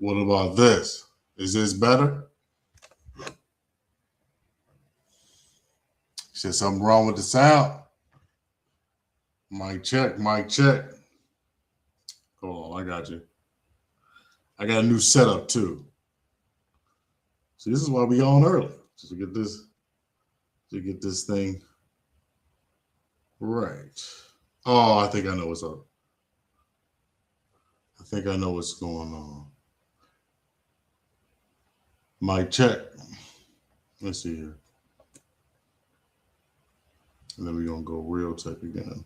What about this? Is this better? Said something wrong with the sound. Mic check, mic check. Hold on, I got you. I got a new setup too. See, this is why we on early. Just to get this thing right. Oh, I think I know what's up. I think I know what's going on. Mic check. Let's see here. And then we're gonna go real tech again.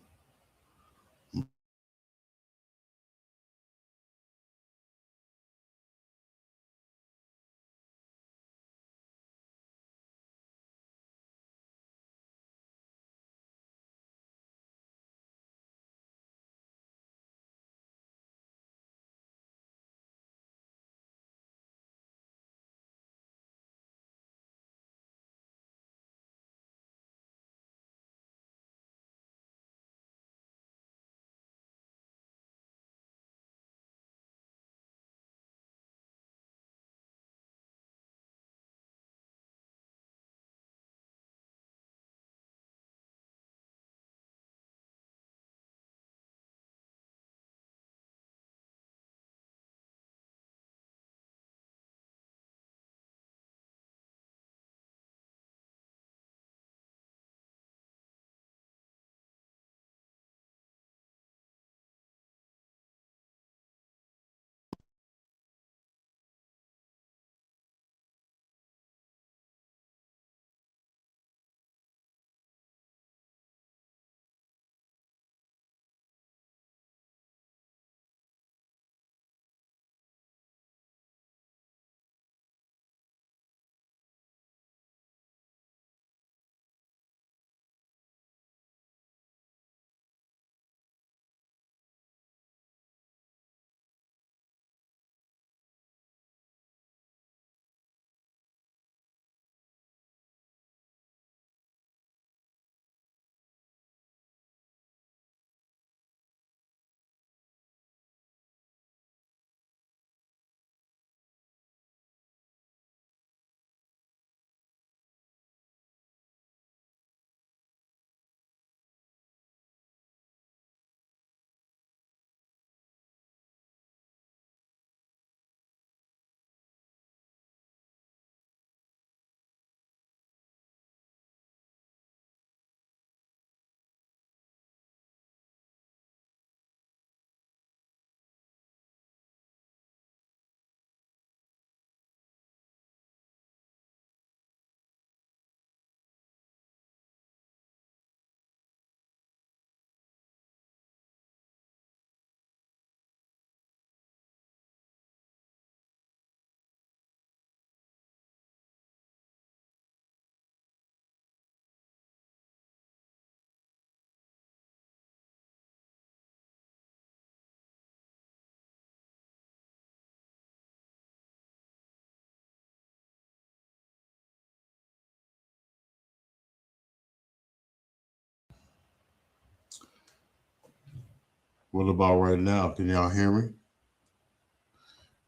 What about right now? Can y'all hear me?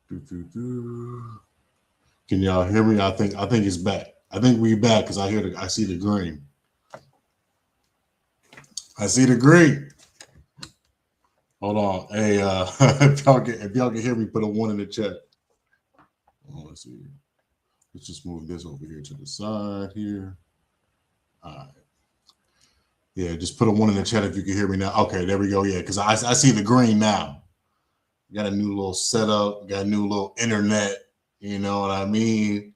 Doo. Can y'all hear me? I think it's back. I think we back because I see the green. I see the green. Hold on. Hey, if y'all can hear me, put a one in the chat. Oh, let's see. Let's just move this over here to the side here. All right. Yeah, just put a one in the chat if you can hear me now. Okay, there we go. Yeah, because I see the green now. Got a new little setup. Got a new little internet. You know what I mean?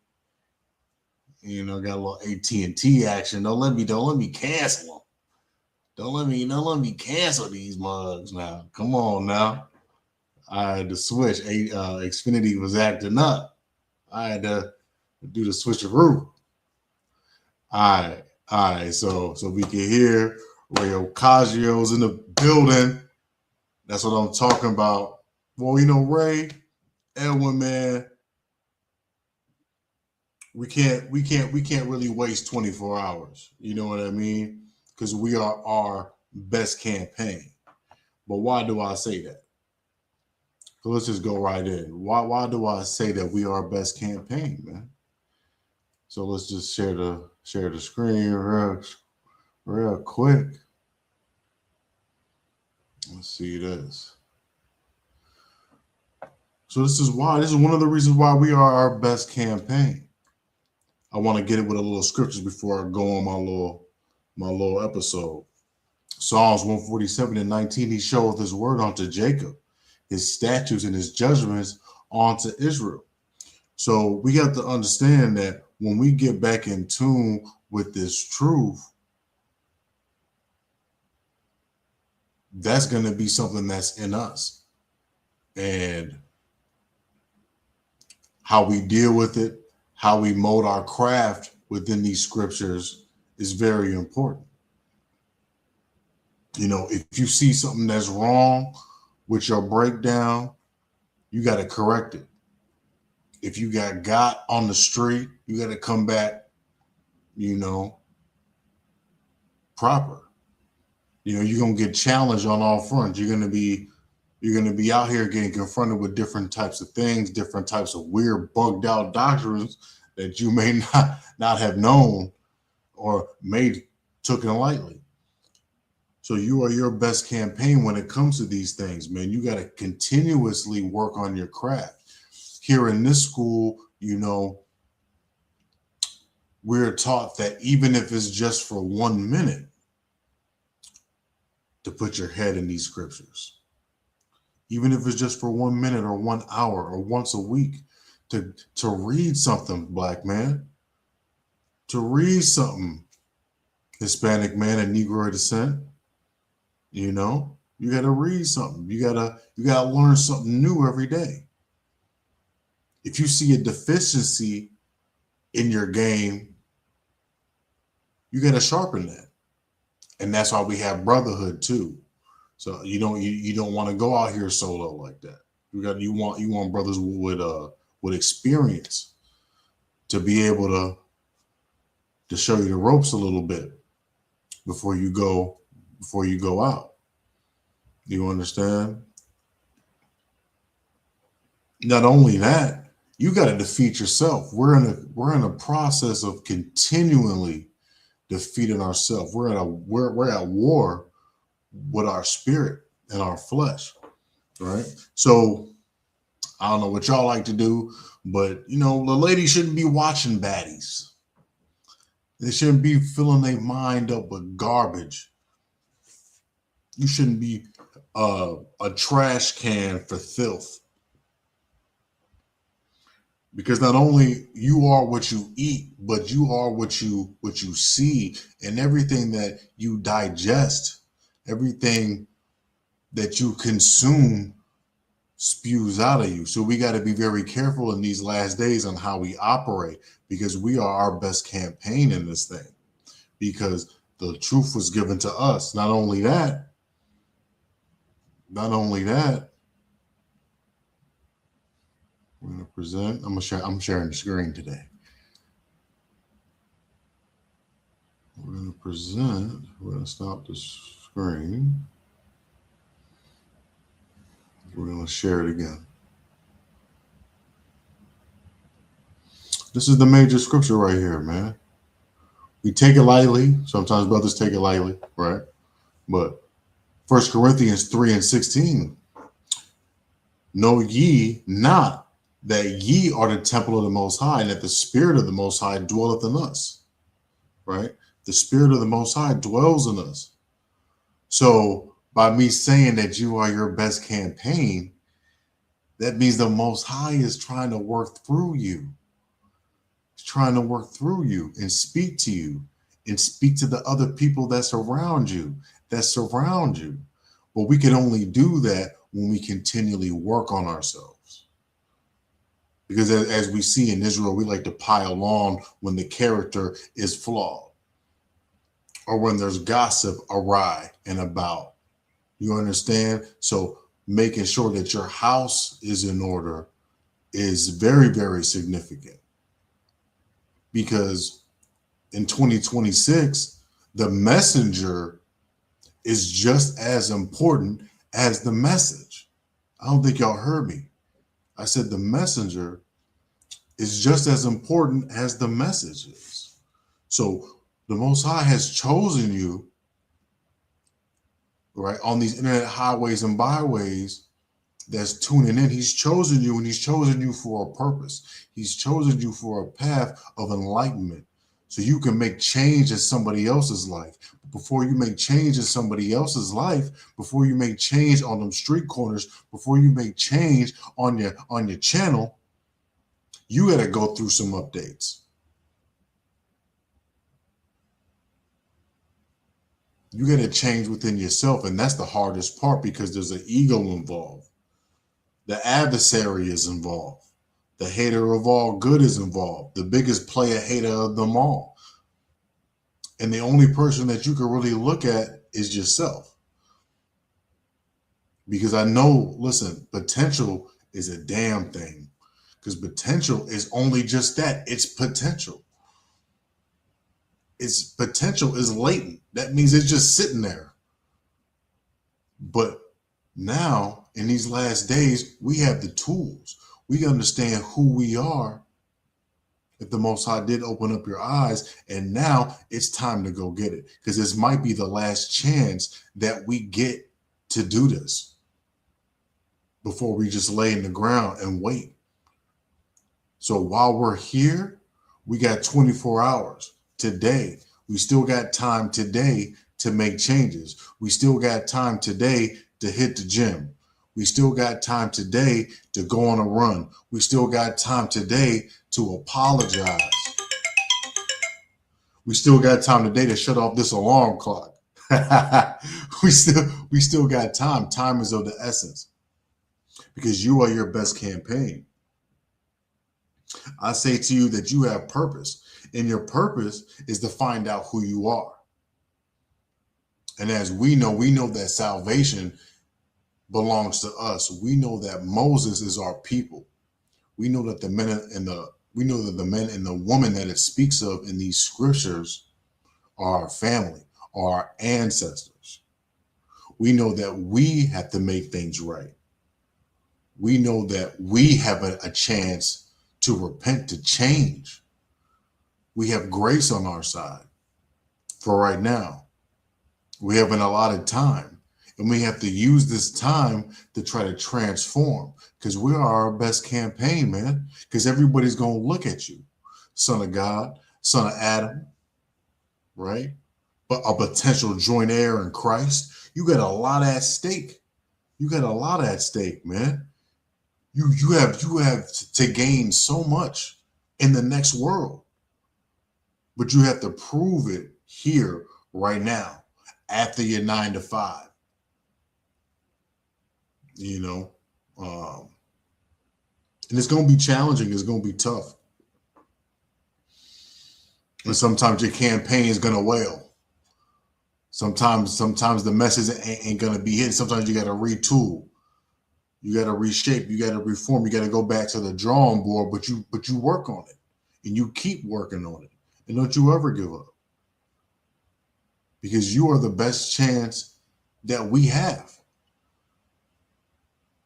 You know, got a little AT&T action. Don't let me cancel them. Don't let me cancel these mugs now. Come on now. I had to switch. Xfinity was acting up. I had to do the switcheroo. All right. So we can hear Ray Ocasio's in the building. That's what I'm talking about. Well, you know, Ray, Edwin, man, we can't really waste 24 hours. You know what I mean? Because we are our best campaign. But why do I say that? So let's just go right in. Why do I say that we are our best campaign, man? So let's just share the screen real quick. Let's see this. So this is one of the reasons why we are our best campaign. I want to get it with a little scriptures before I go on my little episode. Psalms 147:19, he showeth his word unto Jacob, his statutes and his judgments unto Israel. So we have to understand that when we get back in tune with this truth, that's going to be something that's in us. And how we deal with it, how we mold our craft within these scriptures is very important. You know, if you see something that's wrong with your breakdown, you got to correct it. If you got on the street, you got to come back, you know, proper. You know, you're going to get challenged on all fronts. You're going to be out here getting confronted with different types of things, different types of weird bugged out doctrines that you may not have known or taken lightly. So you are your best campaign when it comes to these things, man. You got to continuously work on your craft. Here in this school, you know, we're taught that even if it's just for 1 minute, to put your head in these scriptures. Even if it's just for 1 minute or 1 hour or once a week, to read something, black man, to read something, Hispanic man and Negro descent. You know, you got to read something. You gotta learn something new every day. If you see a deficiency in your game, you got to sharpen that. And that's why we have brotherhood too. So you don't want to go out here solo like that. You want brothers with experience to be able to show you the ropes a little bit before you go out. You understand? Not only that, you got to defeat yourself. We're in a process of continually defeating ourselves. We're at war with our spirit and our flesh, right? So I don't know what y'all like to do, but you know, the ladies shouldn't be watching baddies. They shouldn't be filling their mind up with garbage. You shouldn't be a trash can for filth. Because not only you are what you eat, but you are what you see, and everything that you digest, everything that you consume spews out of you. So we got to be very careful in these last days on how we operate, because we are our best campaign in this thing, because the truth was given to us. Not only that, we're going to present. I'm sharing the screen today. We're going to present. We're going to stop the screen. We're going to share it again. This is the major scripture right here, man. We take it lightly. Sometimes brothers take it lightly, right? But 1 Corinthians 3:16. Know ye not that ye are the temple of the Most High, and that the Spirit of the Most High dwelleth in us, right? The Spirit of the Most High dwells in us. So by me saying that you are your best campaign, that means the Most High is trying to work through you. He's trying to work through you and speak to you and speak to the other people that surround you, But we can only do that when we continually work on ourselves. Because as we see in Israel, we like to pile on when the character is flawed or when there's gossip awry and about. You understand? So making sure that your house is in order is very, very significant. Because in 2026, the messenger is just as important as the message. I don't think y'all heard me. I said the messenger is just as important as the message is. So the Most High has chosen you, right, on these internet highways and byways that's tuning in. He's chosen you, and he's chosen you for a purpose. He's chosen you for a path of enlightenment so you can make change in somebody else's life. But before you make change in somebody else's life, before you make change on them street corners, before you make change on your channel, you got to go through some updates. You got to change within yourself, and that's the hardest part because there's an ego involved. The adversary is involved. The hater of all good is involved. The biggest player hater of them all. And the only person that you can really look at is yourself. Because I know, listen, potential is a damn thing. Because potential is only just that. It's potential. Its potential is latent. That means it's just sitting there. But now, in these last days, we have the tools. We understand who we are. If the Most High did open up your eyes, and now it's time to go get it. Because this might be the last chance that we get to do this before we just lay in the ground and wait. So while we're here, we got 24 hours today. We still got time today to make changes. We still got time today to hit the gym. We still got time today to go on a run. We still got time today to apologize. We still got time today to shut off this alarm clock. we still got time. Time is of the essence because you are your best campaign. I say to you that you have purpose, and your purpose is to find out who you are. And as we know that salvation belongs to us. We know that Moses is our people. We know that the men and the woman that it speaks of in these scriptures are our family, are our ancestors. We know that we have to make things right. We know that we have a chance to repent, to change. We have grace on our side for right now. We have an allotted time. And we have to use this time to try to transform because we are our best campaign, man. Because everybody's going to look at you. Son of God, son of Adam, right? But a potential joint heir in Christ. You got a lot at stake. You got a lot at stake, man. You have to gain so much in the next world. But you have to prove it here right now after your 9 to 5. You know, and it's going to be challenging. It's going to be tough. And sometimes your campaign is going to wail. Sometimes the message ain't going to be hit. Sometimes you got to retool. You got to reshape. You got to reform. You got to go back to the drawing board, but you work on it and you keep working on it. And don't you ever give up because you are the best chance that we have.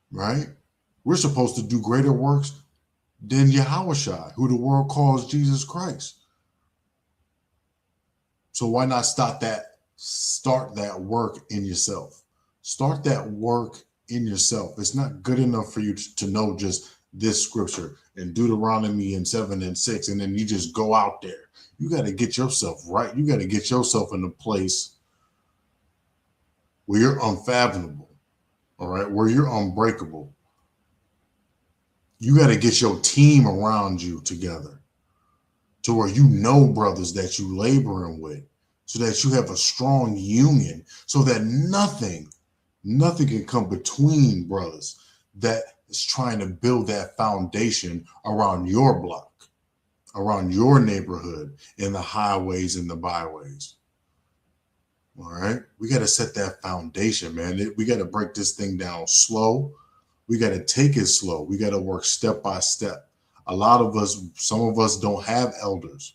Right? We're supposed to do greater works than Yahushua, who the world calls Jesus Christ. So why not start that work in yourself? Start that work in yourself. It's not good enough for you to know just this scripture and Deuteronomy and 7 and 6, and then you just go out there. You got to get yourself right. You got to get yourself in a place where you're unfathomable. All right, where you're unbreakable. You got to get your team around you together to where you know brothers that you laboring with so that you have a strong union so that nothing can come between brothers that is trying to build that foundation around your block, around your neighborhood, in the highways and the byways. All right. We got to set that foundation, man. We got to break this thing down slow. We got to take it slow. We got to work step by step. Some of us don't have elders.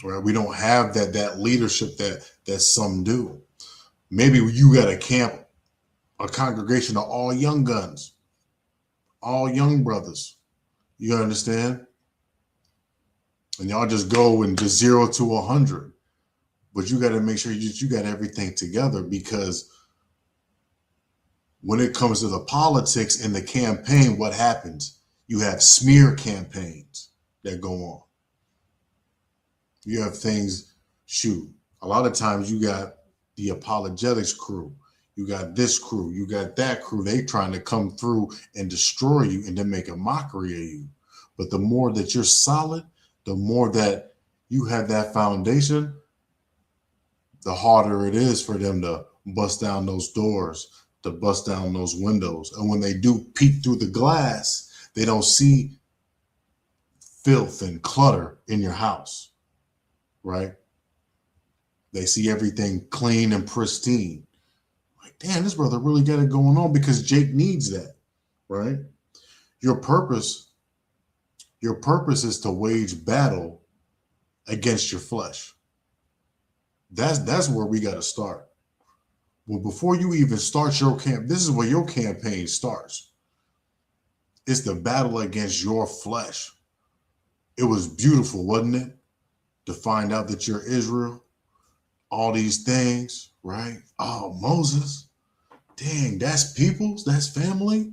Right? We don't have that leadership that some do. Maybe you got a camp a congregation of all young guns, all young brothers. You understand? And y'all just go and just 0 to 100. But you got to make sure you got everything together, because when it comes to the politics and the campaign, what happens? You have smear campaigns that go on. You have things, shoot, a lot of times you got the apologetics crew. You got this crew. You got that crew. They trying to come through and destroy you and then make a mockery of you. But the more that you're solid, the more that you have that foundation, the harder it is for them to bust down those doors, to bust down those windows. And when they do peek through the glass, they don't see filth and clutter in your house, right? They see everything clean and pristine. Like, damn, this brother really got it going on, because Jake needs that, right? Your purpose is to wage battle against your flesh. That's where we got to start. Well, before you even start your camp, this is where your campaign starts. It's the battle against your flesh. It was beautiful, wasn't it? To find out that you're Israel, all these things, right? Oh, Moses, dang, that's peoples, that's family.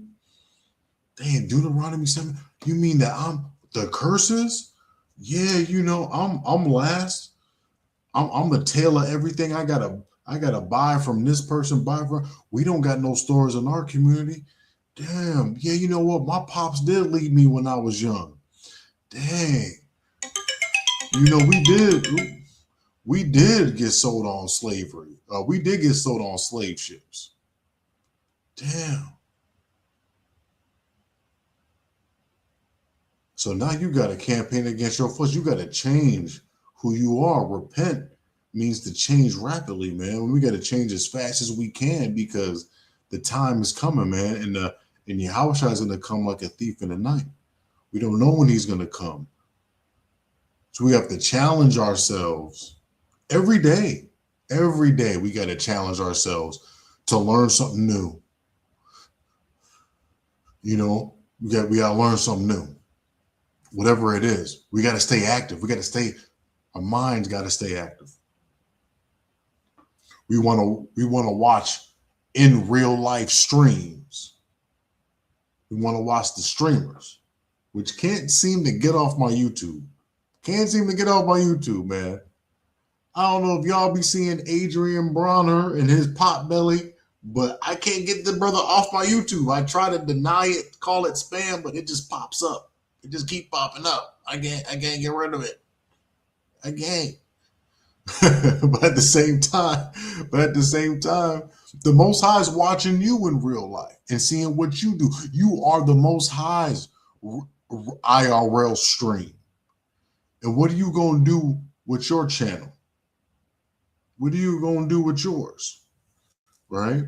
Dang, Deuteronomy 7. You mean that I'm the curses? Yeah, you know, I'm last. I'm the tail of everything. I gotta buy from this person, buy from. We don't got no stores in our community. Damn. Yeah, you know what? My pops did leave me when I was young. Dang. You know, we did get sold on slavery. We did get sold on slave ships. Damn. So now you got to campaign against your flesh. You got to change who you are. Repent means to change rapidly, man. We got to change as fast as we can, because the time is coming, man. And Yahushua is going to come like a thief in the night. We don't know when he's going to come. So we have to challenge ourselves every day. Every day we got to challenge ourselves to learn something new. You know, we got to learn something new. Whatever it is, we got to stay active. Our minds got to stay active. We want to watch in real life streams. We want to watch the streamers, which can't seem to get off my YouTube. Can't seem to get off my YouTube, man. I don't know if y'all be seeing Adrian Bronner and his pot belly, but I can't get the brother off my YouTube. I try to deny it, call it spam, but it just pops up. It just keep popping up. I can't get rid of it. I can't. But at the same time, the Most High is watching you in real life and seeing what you do. You are the Most High's IRL stream. And what are you going to do with your channel? What are you going to do with yours? Right?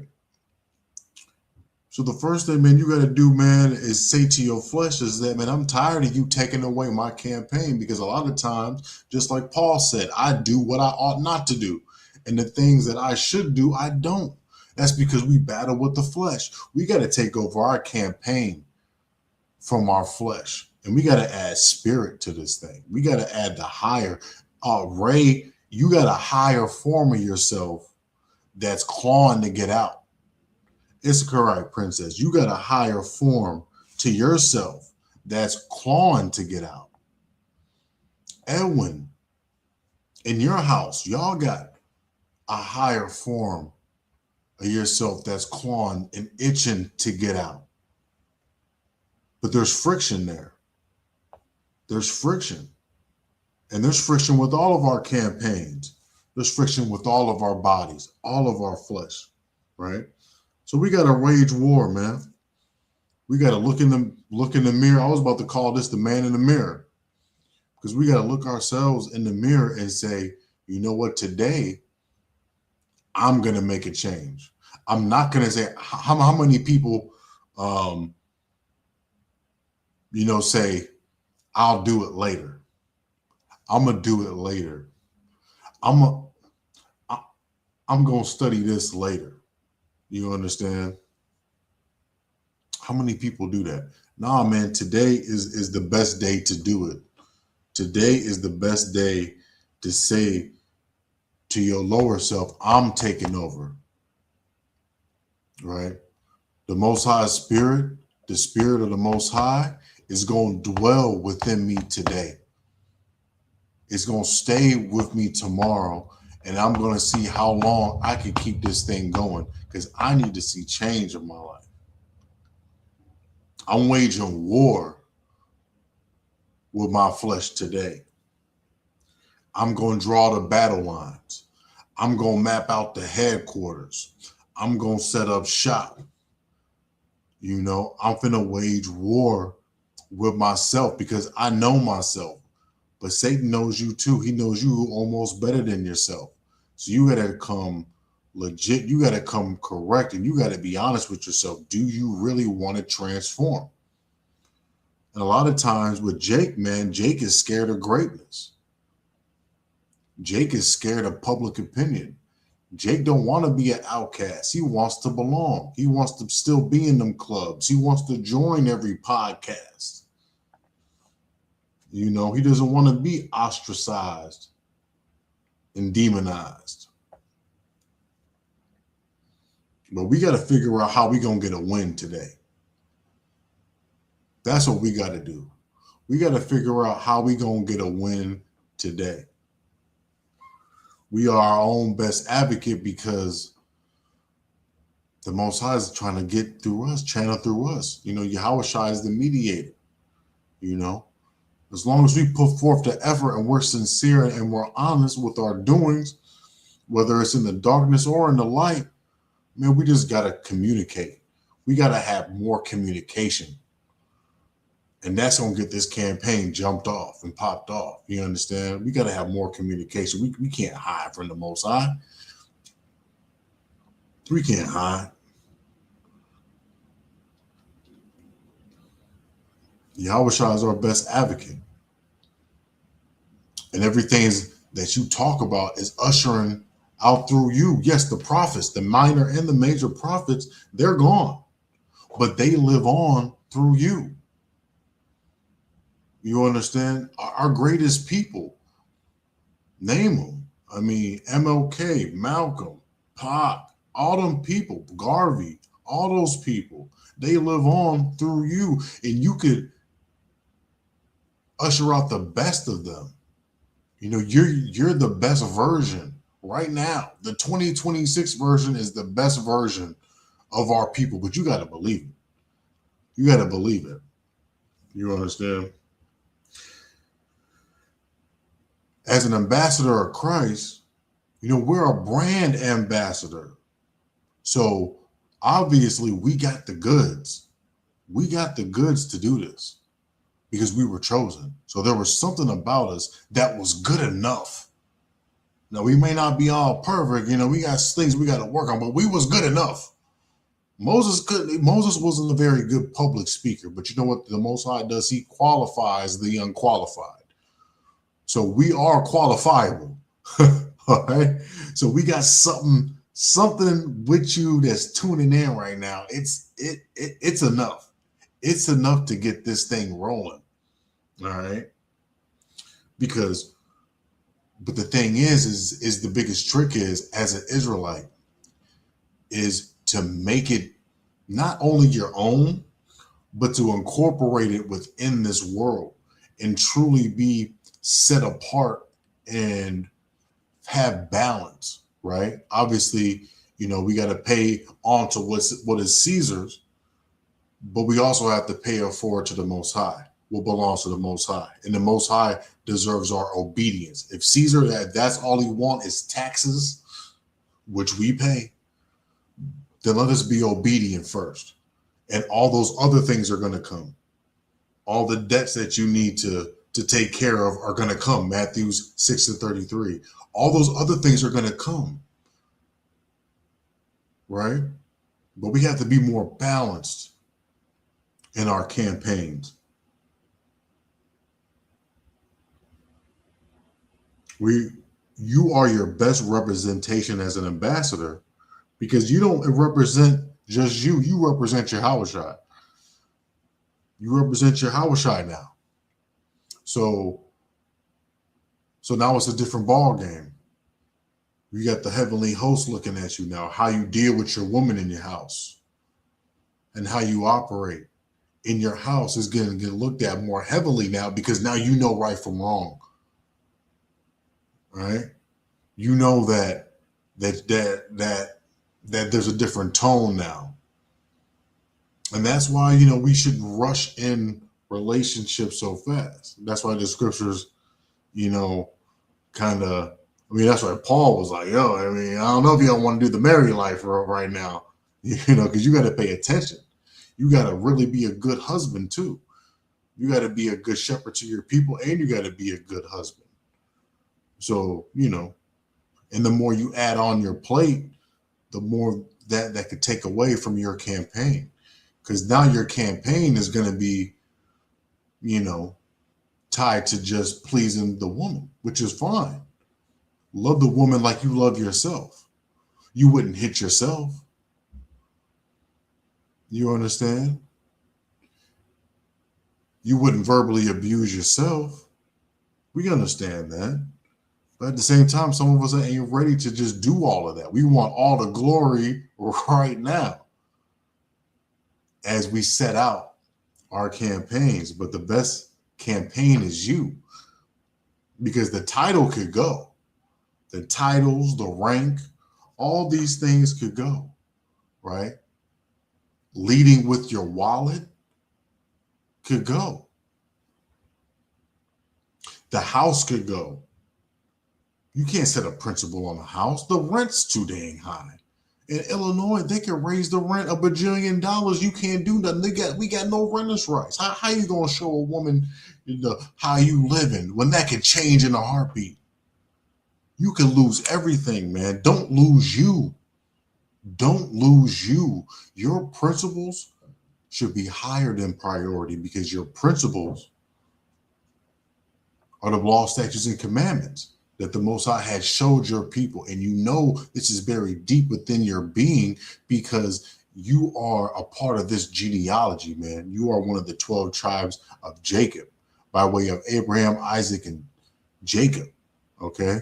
So the first thing, man, you got to do, man, is say to your flesh is that, man, I'm tired of you taking away my campaign, because a lot of times, just like Paul said, I do what I ought not to do. And the things that I should do, I don't. That's because we battle with the flesh. We got to take over our campaign from our flesh. And we got to add spirit to this thing. We got to add the higher. Ray, you got a higher form of yourself that's clawing to get out. It's correct, Princess. You got a higher form to yourself that's clawing to get out. Edwin, in your house, y'all got a higher form of yourself that's clawing and itching to get out. But there's friction there. There's friction. And there's friction with all of our campaigns. There's friction with all of our bodies, all of our flesh, right? So we got to wage war, man. We got to look in the mirror. I was about to call this the man in the mirror, because we got to look ourselves in the mirror and say, you know what, today I'm going to make a change. I'm not going to say how many people, say, I'll do it later. I'm going to do it later. I'm going to study this later. You understand? How many people do that? Nah, man, today is the best day to do it. Today is the best day to say to your lower self, I'm taking over, right? The Most High Spirit, the Spirit of the Most High is going to dwell within me today. It's going to stay with me tomorrow, and I'm going to see how long I can keep this thing going because I need to see change in my life. I'm waging war with my flesh today. I'm going to draw the battle lines. I'm going to map out the headquarters. I'm going to set up shop. You know, I'm finna wage war with myself because I know myself. But Satan knows you too. He knows you almost better than yourself. So you got to come legit. You got to come correct, and you got to be honest with yourself. Do you really want to transform? And a lot of times with Jake, man, Jake is scared of greatness. Jake is scared of public opinion. Jake don't want to be an outcast. He wants to belong. He wants to still be in them clubs. He wants to join every podcast. You know, he doesn't want to be ostracized and demonized. But we got to figure out how we going to get a win today. That's what we got to do. We got to figure out how we going to get a win today. We are our own best advocate because the Most High is trying to get through us, channel through us. You know, Yahushua is the mediator. You know, as long as we put forth the effort and we're sincere and we're honest with our doings, whether it's in the darkness or in the light, man, we just got to communicate. We got to have more communication. And that's going to get this campaign jumped off and popped off. You understand? We got to have more communication. We can't hide from the Most High. We can't hide. Yahushua is our best advocate. And everything that you talk about is ushering out through you. Yes, the prophets, the minor and the major prophets, they're gone. But they live on through you. You understand? Our greatest people, name them. I mean, MLK, Malcolm, Pac, all them people, Garvey, all those people, they live on through you. And you could usher out the best of them. You know, you're the best version right now. The 2026 version is the best version of our people, but you got to believe it. You got to believe it. You understand? As an ambassador of Christ, you know, we're a brand ambassador. So obviously we got the goods. We got the goods to do this because we were chosen. So there was something about us that was good enough. Now, we may not be all perfect. You know, we got things we got to work on, but we was good enough. Moses wasn't a very good public speaker, but you know what the Most High does? He qualifies the unqualified. So we are qualifiable. All right. So we got something with you that's tuning in right now. It's enough. It's enough to get this thing rolling. All right. But the thing is the biggest trick is, as an Israelite, is to make it not only your own, but to incorporate it within this world and truly be set apart and have balance, right? Obviously, you know, we got to pay on to what is Caesar's, but we also have to pay it forward to the Most High, what belongs to the Most High. And the Most High deserves our obedience. If Caesar, that's all he wants is taxes, which we pay, then let us be obedient first. And all those other things are going to come. All the debts that you need to take care of are going to come. Matthew 6:33. All those other things are going to come. Right? But we have to be more balanced in our campaigns. You are your best representation as an ambassador because you don't represent just you. You represent Yahushua. You represent your Hawashai now. So now it's a different ball game. You got the heavenly host looking at you now, how you deal with your woman in your house and how you operate in your house is going to get looked at more heavily now, because now you know right from wrong, right? You know that there's a different tone now. And that's why, we shouldn't rush in relationships so fast. That's why the scriptures, that's why Paul was like, I don't know if you don't want to do the married life right now, because you got to pay attention. You got to really be a good husband too. You got to be a good shepherd to your people, and you got to be a good husband. So, and the more you add on your plate, the more that could take away from your campaign. Because now your campaign is going to be, tied to just pleasing the woman, which is fine. Love the woman like you love yourself. You wouldn't hit yourself. You understand? You wouldn't verbally abuse yourself. We understand that. But at the same time, some of us ain't ready to just do all of that. We want all the glory right now as we set out our campaigns. But the best campaign is you, because the title could go. The titles, the rank, all these things could go, right? Leading with your wallet could go. The house could go. You can't set a principal on a house. The rent's too dang high. In Illinois, they can raise the rent $1 bajillion. You can't do nothing. We got no renters' rights. How you gonna show a woman how you living when that can change in a heartbeat? You can lose everything, man. Don't lose you. Don't lose you. Your principles should be higher than priority, because your principles are the law, statutes, and commandments that the Most High has showed your people. And this is buried deep within your being, because you are a part of this genealogy, man. You are one of the 12 tribes of Jacob by way of Abraham, Isaac, and Jacob, okay?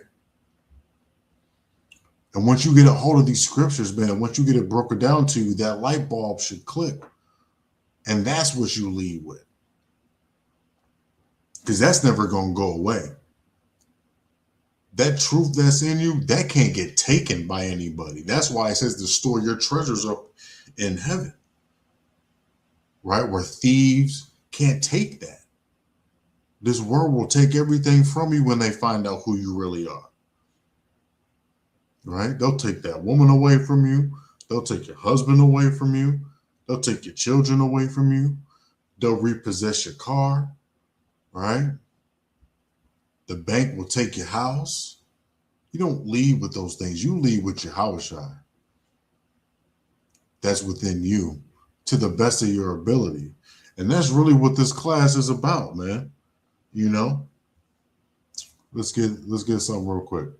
And once you get a hold of these scriptures, man, once you get it broken down to you, that light bulb should click. And that's what you lead with. Because that's never going to go away. That truth that's in you, that can't get taken by anybody. That's why it says to store your treasures up in heaven, right? Where thieves can't take that. This world will take everything from you when they find out who you really are. Right? They'll take that woman away from you. They'll take your husband away from you. They'll take your children away from you. They'll repossess your car. Right? The bank will take your house. You don't lead with those things. You lead with your Hawashai. That's within you, to the best of your ability. And that's really what this class is about, man. Let's get something real quick.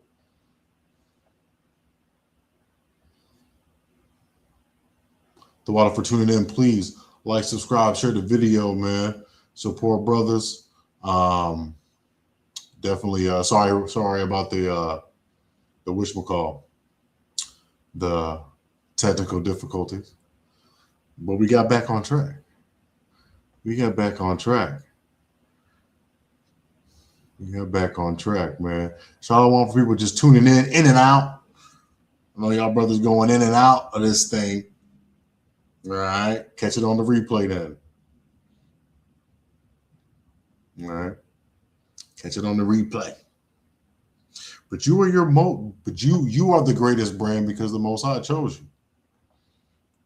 The water for tuning in. Please like, subscribe, share the video, man. Support brothers. Definitely. Sorry about the whatchamacall, the technical difficulties, but we got back on track. We got back on track, man. Shalom for people just tuning in and out. I know y'all brothers going in and out of this thing. All right, catch it on the replay then. All right, catch it on the replay. But you are you are the greatest brand because the Most High chose you,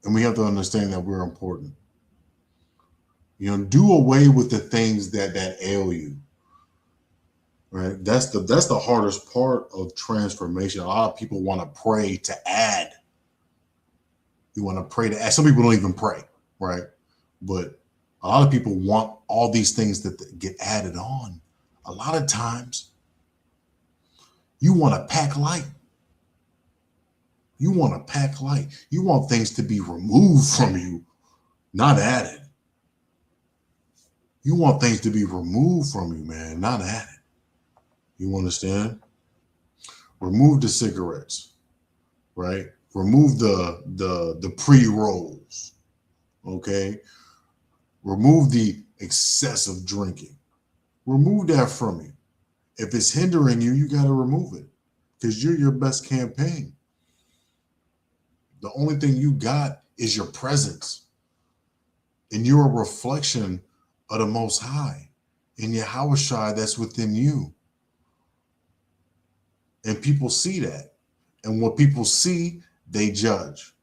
and we have to understand that we're important. Do away with the things that ail you. Right, that's the hardest part of transformation. A lot of people want to pray to add. You want to pray to add. Some people don't even pray, right? But a lot of people want all these things that get added on. A lot of times, you want to pack light. You want to pack light. You want things to be removed from you, not added. You want things to be removed from you, man, not added. You understand? Remove the cigarettes, right? Remove the pre-rolls, okay? Remove the excessive drinking. Remove that from you. If it's hindering you, you got to remove it because you're your best campaign. The only thing you got is your presence, and you're a reflection of the Most High and Yahushua that's within you. And people see that. And what people see, they judge.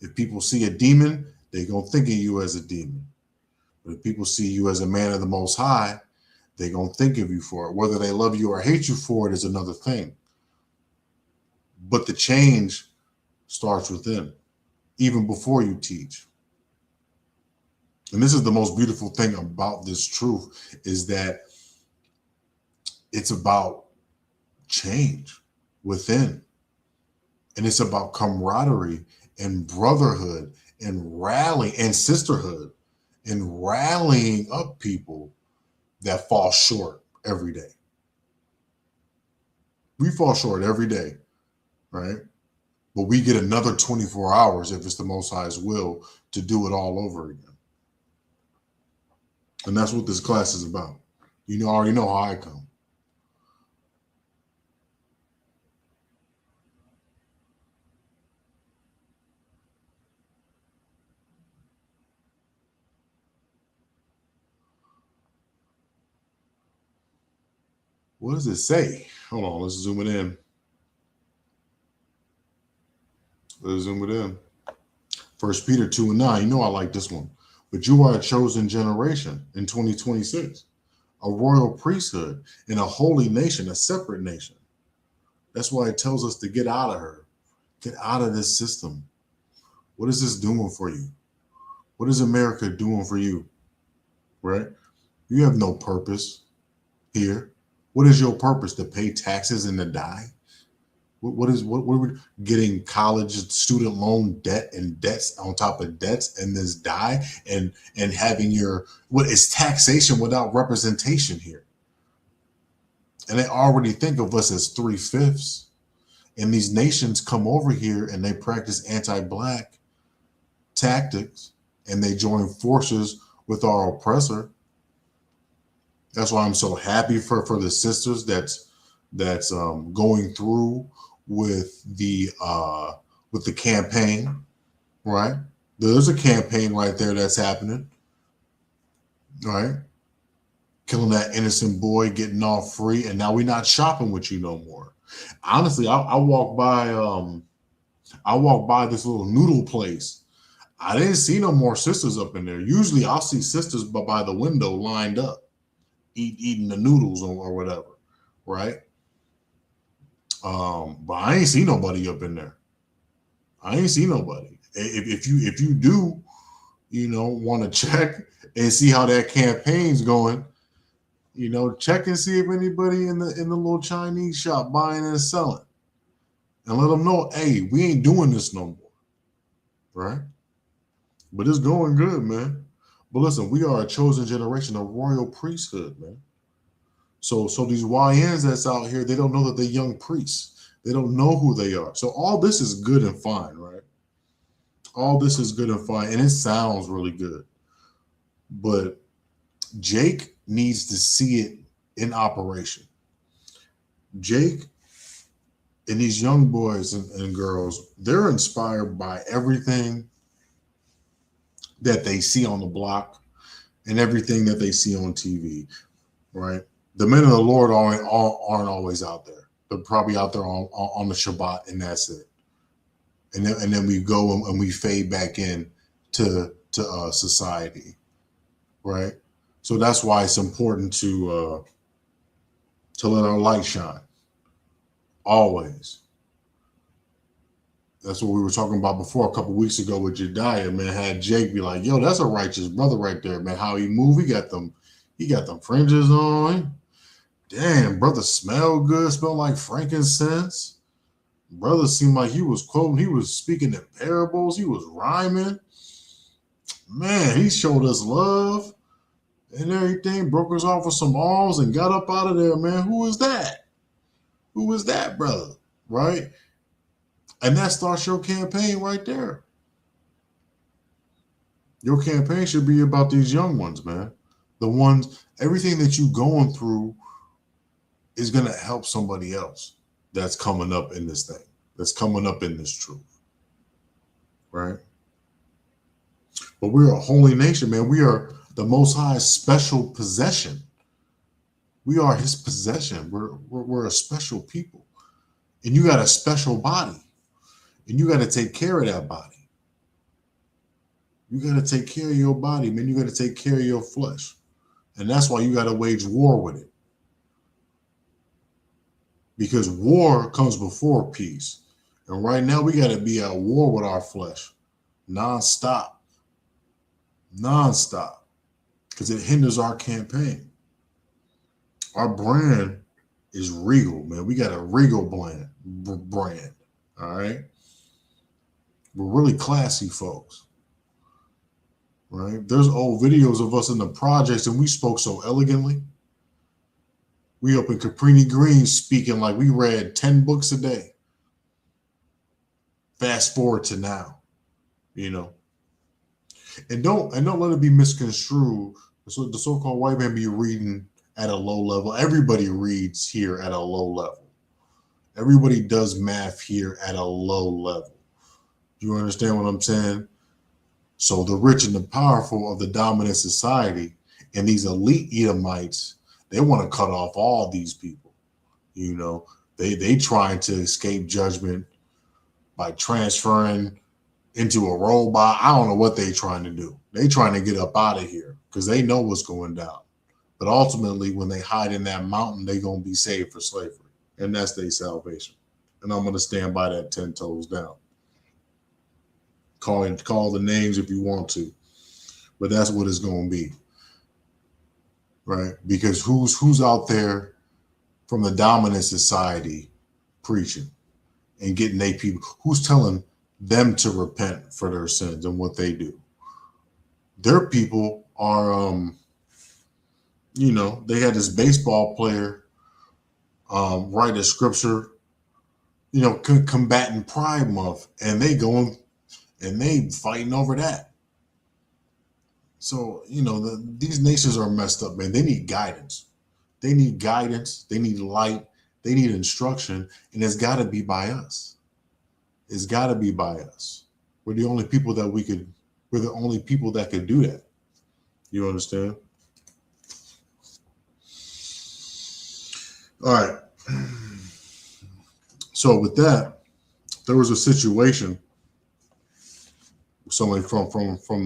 If people see a demon, they're going to think of you as a demon. But if people see you as a man of the Most High, they're going to think of you for it. Whether they love you or hate you for it is another thing. But the change starts within, even before you teach. And this is the most beautiful thing about this truth, is that it's about change within. And it's about camaraderie and brotherhood and rally and sisterhood and rallying up people that fall short every day. We fall short every day, right? But we get another 24 hours, if it's the Most High's will, to do it all over again. And that's what this class is about. You already know how I come. What does it say? Hold on, let's zoom it in. Let's zoom it in. 1 Peter 2:9. You know I like this one. But you are a chosen generation in 2026, a royal priesthood, and a holy nation, a separate nation. That's why it tells us to get out of her. Get out of this system. What is this doing for you? What is America doing for you? Right? You have no purpose here. What is your purpose? To pay taxes and to die? What are we getting? College student loan debt and debts on top of debts, and this die and having what is taxation without representation here? And they already think of us as 3/5. And these nations come over here and they practice anti-black tactics and they join forces with our oppressor. That's why I'm so happy for the sisters that's going through with the campaign, right? There's a campaign right there that's happening, right? Killing that innocent boy, getting off free, and now we're not shopping with you no more. Honestly, I walk by this little noodle place. I didn't see no more sisters up in there. Usually I'll see sisters by the window lined up, eating the noodles or whatever, right? But I ain't see nobody up in there. I ain't see nobody. If you do, want to check and see how that campaign's going, check and see if anybody in the little Chinese shop buying and selling, and let them know, hey, we ain't doing this no more, right? But it's going good, man. But listen, we are a chosen generation, a royal priesthood, man. So these YNs that's out here, they don't know that they're young priests. They don't know who they are. So all this is good and fine, right? All this is good and fine, and it sounds really good. But Jake needs to see it in operation. Jake and these young boys and girls, they're inspired by everything that they see on the block and everything that they see on TV, right? The men of the Lord aren't always out there. They're probably out there on the Shabbat, and that's it. And then we go and we fade back in to society, right? So that's why it's important to let our light shine always. That's what we were talking about before a couple weeks ago with Jediah, man. Had Jake be like, yo, that's a righteous brother right there, man. How he move, he got them fringes on. Damn, brother smell good, smell like frankincense. Brother seemed like he was quoting, he was speaking in parables, he was rhyming. Man, he showed us love. and everything, broke us off with some arms and got up out of there, man. Who is that? Who is that, brother? Right? And that starts your campaign right there. Your campaign should be about these young ones, man. The ones, everything that you going through is going to help somebody else that's coming up in this thing, that's coming up in this truth, right? But we're a holy nation, man. We are the Most High's special possession. We are his possession. We're a special people. And you got a special body. And you got to take care of that body. You got to take care of your body, man. You got to take care of your flesh. And that's why you got to wage war with it. Because war comes before peace. And right now we got to be at war with our flesh. Nonstop. Nonstop. Because it hinders our campaign. Our brand is regal, man. We got a regal brand. All right. We're really classy folks. Right? There's old videos of us in the projects and we spoke so elegantly. We up in Cabrini Green speaking like we read 10 books a day. Fast forward to now, you know. And don't let it be misconstrued. So the so-called white man be reading at a low level. Everybody reads here at a low level. Everybody does math here at a low level. You understand what I'm saying? So the rich and the powerful of the dominant society and these elite Edomites, they want to cut off all these people. You know, they trying to escape judgment by transferring into a robot. I don't know what they trying to do. They trying to get up out of here because they know what's going down. But ultimately, when they hide in that mountain, they going to be saved for slavery. And that's their salvation. And I'm going to stand by that 10 toes down. Call the names if you want to. But that's what it's going to be. Right? Because who's out there from the dominant society preaching and getting their people? Who's telling them to repent for their sins and what they do? Their people are, you know, they had this baseball player write a scripture, you know, combating Pride Month, and they going and they fighting over that. So, you know, these nations are messed up, man. They need guidance. They need guidance. They need light. They need instruction. And it's got to be by us. It's got to be by us. We're the only people that we're the only people that can do that. You understand? All right. So with that, there was a situation with somebody from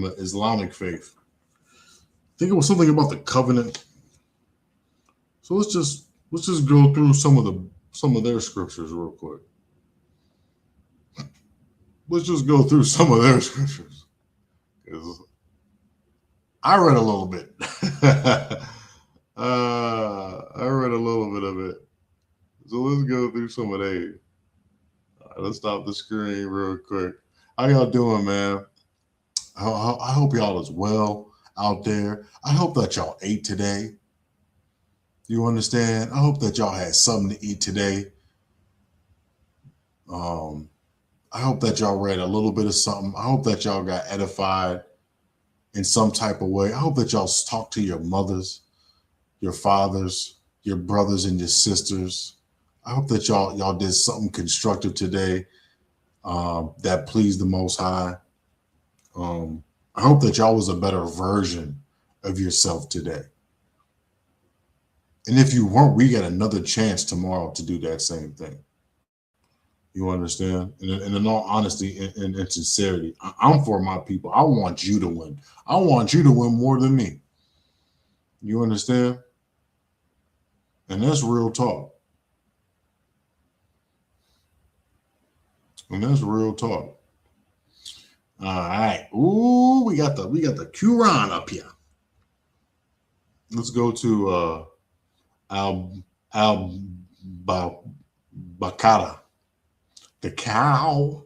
the Islamic faith. I think it was something about the covenant. So let's just go through some of their scriptures real quick. Let's just go through some of their scriptures. I read a little bit. I read a little bit of it. So let's go through some of these. All right, let's stop the screen real quick. How y'all doing, man? I hope y'all is well out there. I hope that y'all ate today. You understand? I hope that y'all had something to eat today. I hope that y'all read a little bit of something. I hope that y'all got edified in some type of way. I hope that y'all talked to your mothers, your fathers, your brothers and your sisters. I hope that y'all did something constructive today that pleased the Most High. I hope that y'all was a better version of yourself today. And if you weren't, we got another chance tomorrow to do that same thing. You understand? And in all honesty and sincerity, I'm for my people. I want you to win. I want you to win more than me. You understand? And that's real talk. And that's real talk. All right. Ooh, we got the Quran up here. Let's go to Al-Baqarah. The cow.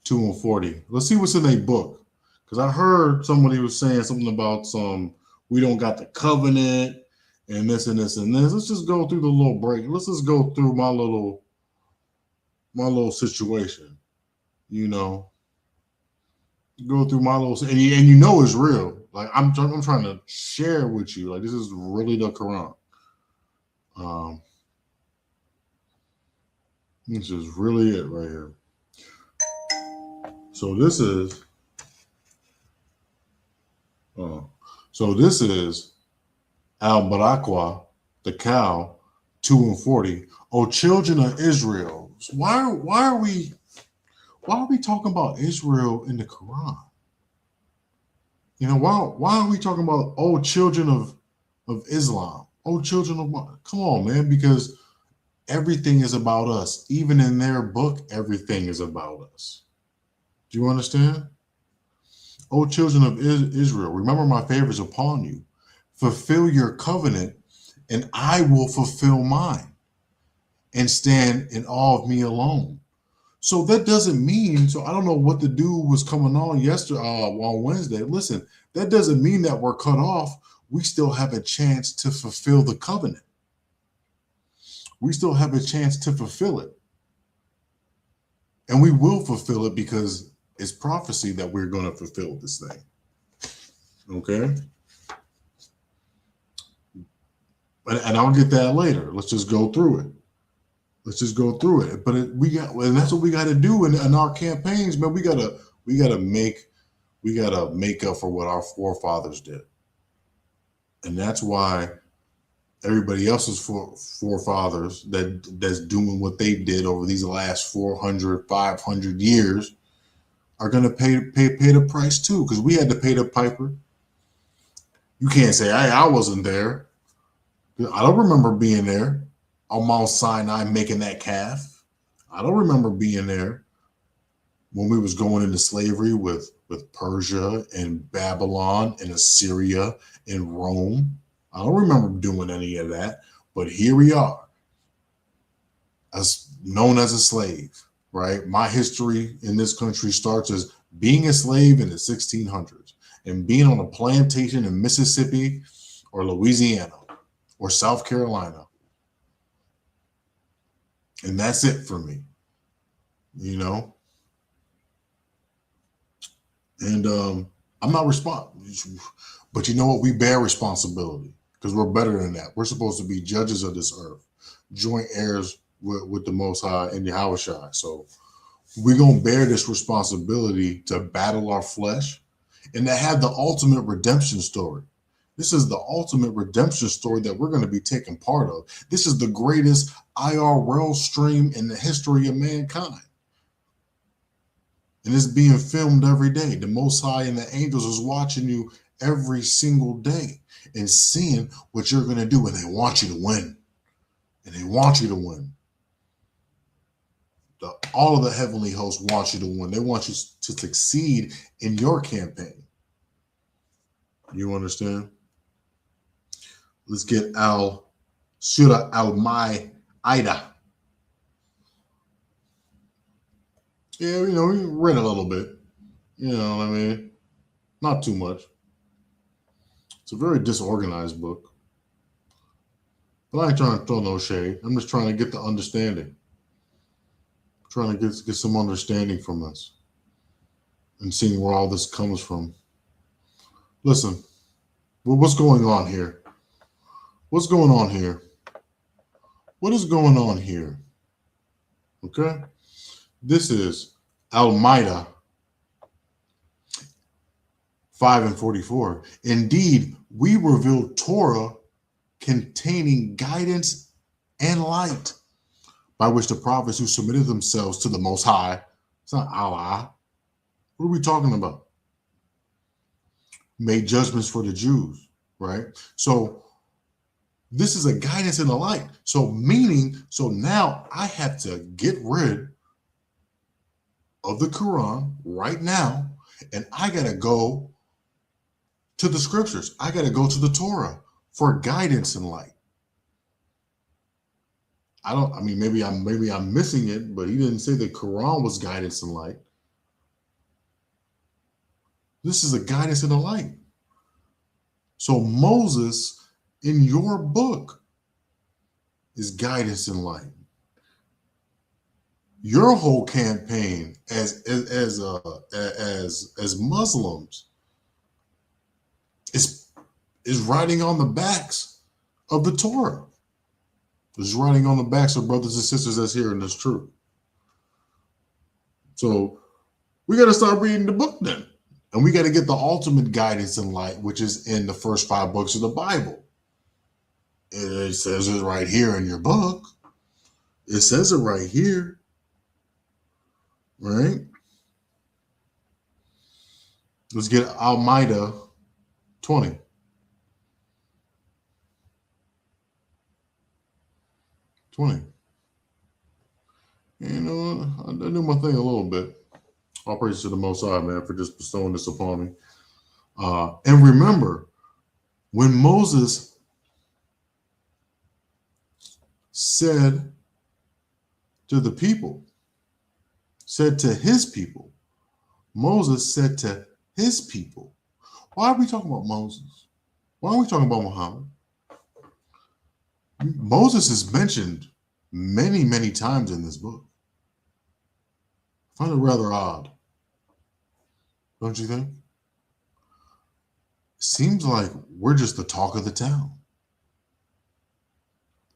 2 and 40. Let's see what's in a book. Because I heard somebody was saying something about we don't got the covenant and this and this and this. Let's just go through the little break. Let's just go through my little situation. You know, go through my little and you know it's real. Like I'm trying to share with you. Like this is really the Quran. This is really it right here. So this is. So this is Al-Barakwa, the cow, 2:40. O children of Israel. So why are we talking about Israel in the Quran? You know, why are we talking about children of Islam? Children of, come on, man, because everything is about us. Even in their book, everything is about us. Do you understand? O children of Israel, remember my favors upon you. Fulfill your covenant, and I will fulfill mine, and stand in awe of me alone. So that doesn't mean, so I don't know what the dude was coming on yesterday, on Wednesday. Listen, that doesn't mean that we're cut off. We still have a chance to fulfill the covenant. We still have a chance to fulfill it. And we will fulfill it because it's prophecy that we're going to fulfill this thing. Okay? And I'll get that later. Let's just go through it. But and that's what we got to do in our campaigns, man. We gotta make up for what our forefathers did. And that's why everybody else's forefathers that's doing what they did over these last 400, 500 years are going to pay the price too, because we had to pay the piper. You can't say, hey, I wasn't there. I don't remember being there on Mount Sinai making that calf. I don't remember being there when we was going into slavery with Persia and Babylon and Assyria and Rome. I don't remember doing any of that, but here we are, as known as a slave, right? My history in this country starts as being a slave in the 1600s and being on a plantation in Mississippi or Louisiana or South Carolina. And that's it for me, you know? And I'm not responsible, but you know what? We bear responsibility because we're better than that. We're supposed to be judges of this earth, joint heirs with the Most High and Yahushua. So we're going to bear this responsibility to battle our flesh and to have the ultimate redemption story. This is the ultimate redemption story that we're going to be taking part of. This is the greatest IRL stream in the history of mankind. And it's being filmed every day. The Most High and the angels is watching you every single day and seeing what you're going to do. And they want you to win. And they want you to win. All of the heavenly hosts want you to win. They want you to succeed in your campaign. You understand? Let's get Surah Al-Ma'idah. Yeah, you know, we read a little bit. You know what I mean? Not too much. It's a very disorganized book. But I ain't trying to throw no shade. I'm just trying to get the understanding. I'm trying to get some understanding from us and seeing where all this comes from. Listen, what's going on here? What's going on here? What is going on here? Okay? This is Al-Ma'idah 5:44. Indeed, we revealed Torah containing guidance and light by which the prophets who submitted themselves to the Most High, it's not Allah. What are we talking about? Made judgments for the Jews, right? So this is a guidance and a light. So now I have to get rid of the Quran right now, and I got to go to the scriptures. I got to go to the Torah for guidance and light. Maybe I'm missing it, but he didn't say the Quran was guidance and light. This is a guidance and a light. So Moses in your book is guidance and light. Your whole campaign as Muslims is riding on the backs of the Torah. It's riding on the backs of brothers and sisters that's hearing this truth. So we got to start reading the book then. And we got to get the ultimate guidance and light, which is in the first 5 books of the Bible. It says it right here in your book. It says it right here. Right? Let's get Al-Ma'idah 20. You know, I do my thing a little bit. All praise to the Most High, man, for just bestowing this upon me. And remember, when Moses said to the people, said to his people, Moses said to his people. Why are we talking about Moses? Why are we talking about Muhammad? Moses is mentioned many, many times in this book. I find it rather odd. Don't you think? Seems like we're just the talk of the town.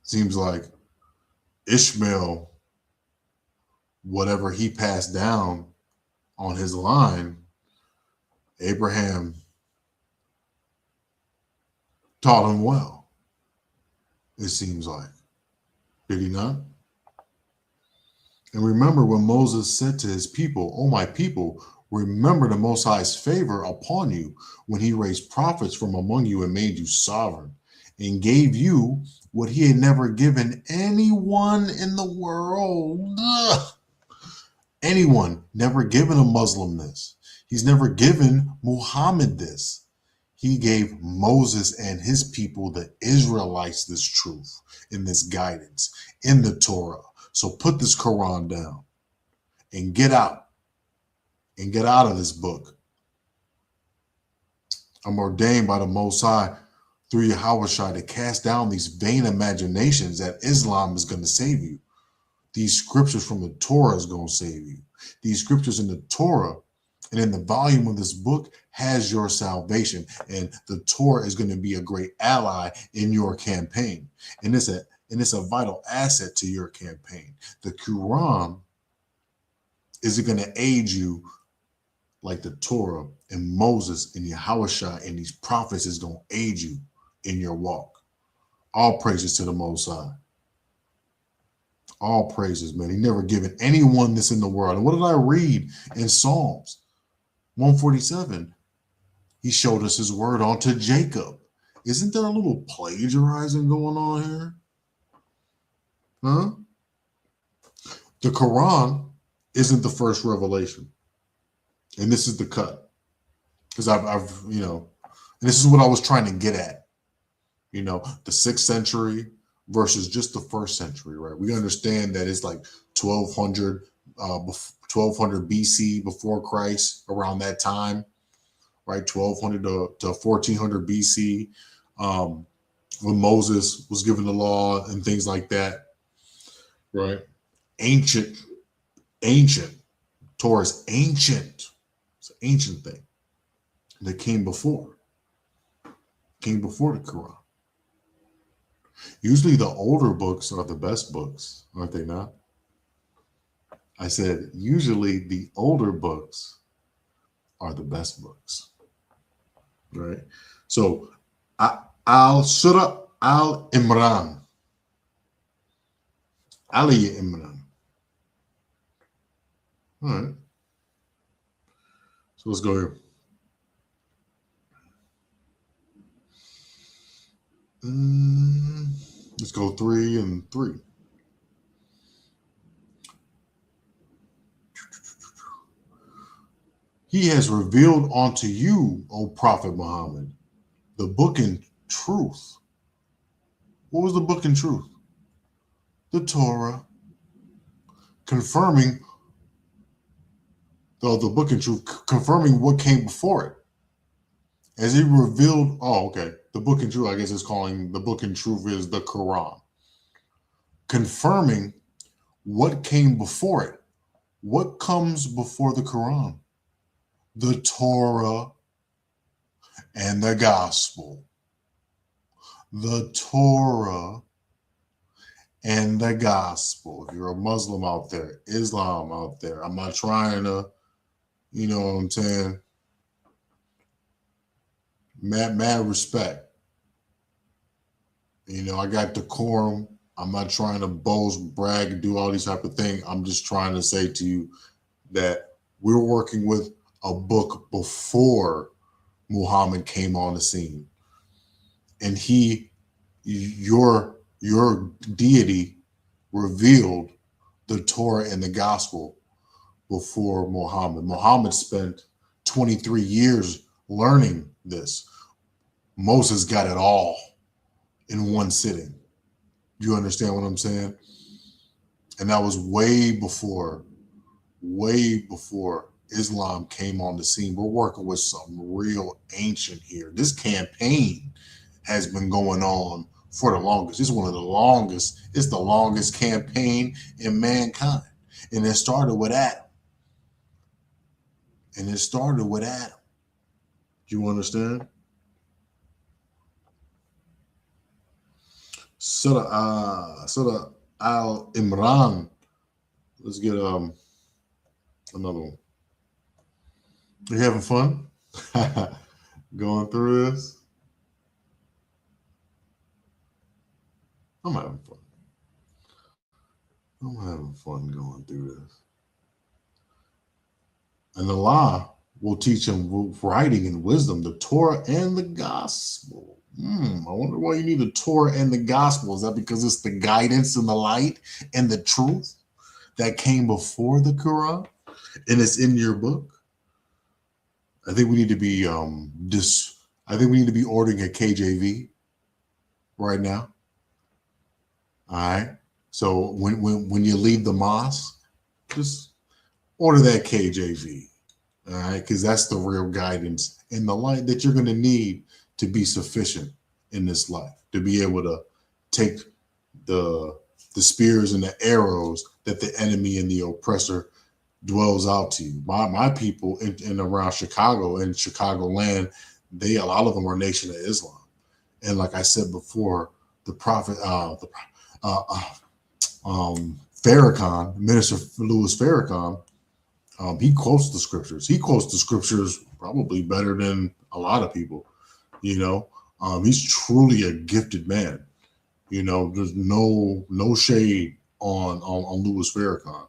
Seems like Ishmael, whatever he passed down on his line, Abraham taught him well. It seems like. Did he not? And remember when Moses said to his people, "Oh, my people, remember the Most High's favor upon you when he raised prophets from among you and made you sovereign and gave you what he had never given anyone in the world." Ugh. Anyone, never given a Muslim this. He's never given Muhammad this. He gave Moses and his people, the Israelites, this truth and this guidance in the Torah. So put this Quran down and get out. And get out of this book. I'm ordained by the Most High through Yahushua to cast down these vain imaginations that Islam is going to save you. These scriptures from the Torah is going to save you. These scriptures in the Torah and in the volume of this book has your salvation. And the Torah is going to be a great ally in your campaign. And it's a vital asset to your campaign. The Quran is going to aid you like the Torah and Moses and Yahushua and these prophets is going to aid you in your walk. All praises to the Most High. All praises, man. He never given anyone this in the world. And what did I read in Psalms 147? He showed us his word onto Jacob. Isn't there a little plagiarizing going on here? Huh? The Quran isn't the first revelation. And this is the cut. Because I've, you know, and this is what I was trying to get at. You know, the 6th century versus just the 1st century, right? We understand that it's like 1200 BC before Christ, around that time, right? 1200 to 1400 BC, when Moses was given the law and things like that, right? Ancient. Torah is ancient. It's an ancient thing that came before the Quran. Usually the older books are the best books, aren't they not? I said, usually the older books are the best books, right? So Surah Al-Imran, Ali Imran. All right. So let's go here. Let's go 3 and 3. He has revealed unto you, O Prophet Muhammad, the book in truth. What was the book in truth? The Torah. Confirming the book in truth, confirming what came before it. as he revealed. Oh, okay. The book in truth, I guess, is calling the book in truth is the Quran, confirming what came before it. What comes before the Quran? The Torah and the Gospel. The Torah and the Gospel. If you're a Muslim out there, Islam out there, I'm not trying to, you know what I'm saying? Mad respect. You know, I got decorum. I'm not trying to boast, brag, do all these type of things. I'm just trying to say to you that we're working with a book before Muhammad came on the scene. And your deity revealed the Torah and the gospel before Muhammad. Muhammad spent 23 years learning this. Moses got it all in one sitting. Do you understand what I'm saying? And that was way before Islam came on the scene. We're working with something real ancient here. This campaign has been going on for the longest. It's one of the longest. It's the longest campaign in mankind. And it started with Adam. Do you understand? Surah Al Imran. Let's get another one. You having fun? Going through this? I'm having fun. I'm having fun going through this. And Allah will teach him writing and wisdom, the Torah and the gospel. I wonder why you need the Torah and the gospel. Is that because it's the guidance and the light and the truth that came before the Quran and it's in your book? I think we need to be I think we need to be ordering a KJV right now. All right. So when you leave the mosque, just order that KJV. All right, because that's the real guidance and the light that you're going to need to be sufficient in this life, to be able to take the spears and the arrows that the enemy and the oppressor dwells out to you. My people in around Chicago and Chicagoland, a lot of them are Nation of Islam, and like I said before, the prophet, Farrakhan, Minister Louis Farrakhan, he quotes the scriptures. He quotes the scriptures probably better than a lot of people. You know, he's truly a gifted man. You know, there's no shade on Louis Farrakhan.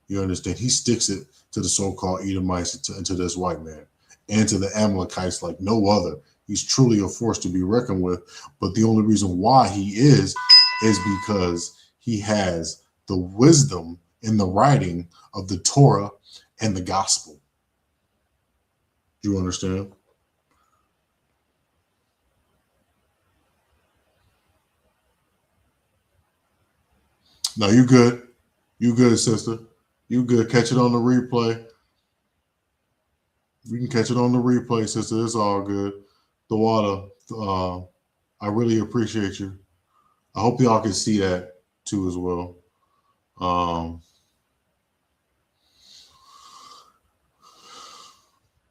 You understand? He sticks it to the so-called Edomites and to this white man and to the Amalekites like no other. He's truly a force to be reckoned with. But the only reason why he is because he has the wisdom in the writing of the Torah and the gospel. Do you understand? No, you good. You good, sister. You good. Catch it on the replay. We can catch it on the replay, sister. It's all good. The water. I really appreciate you. I hope y'all can see that too as well.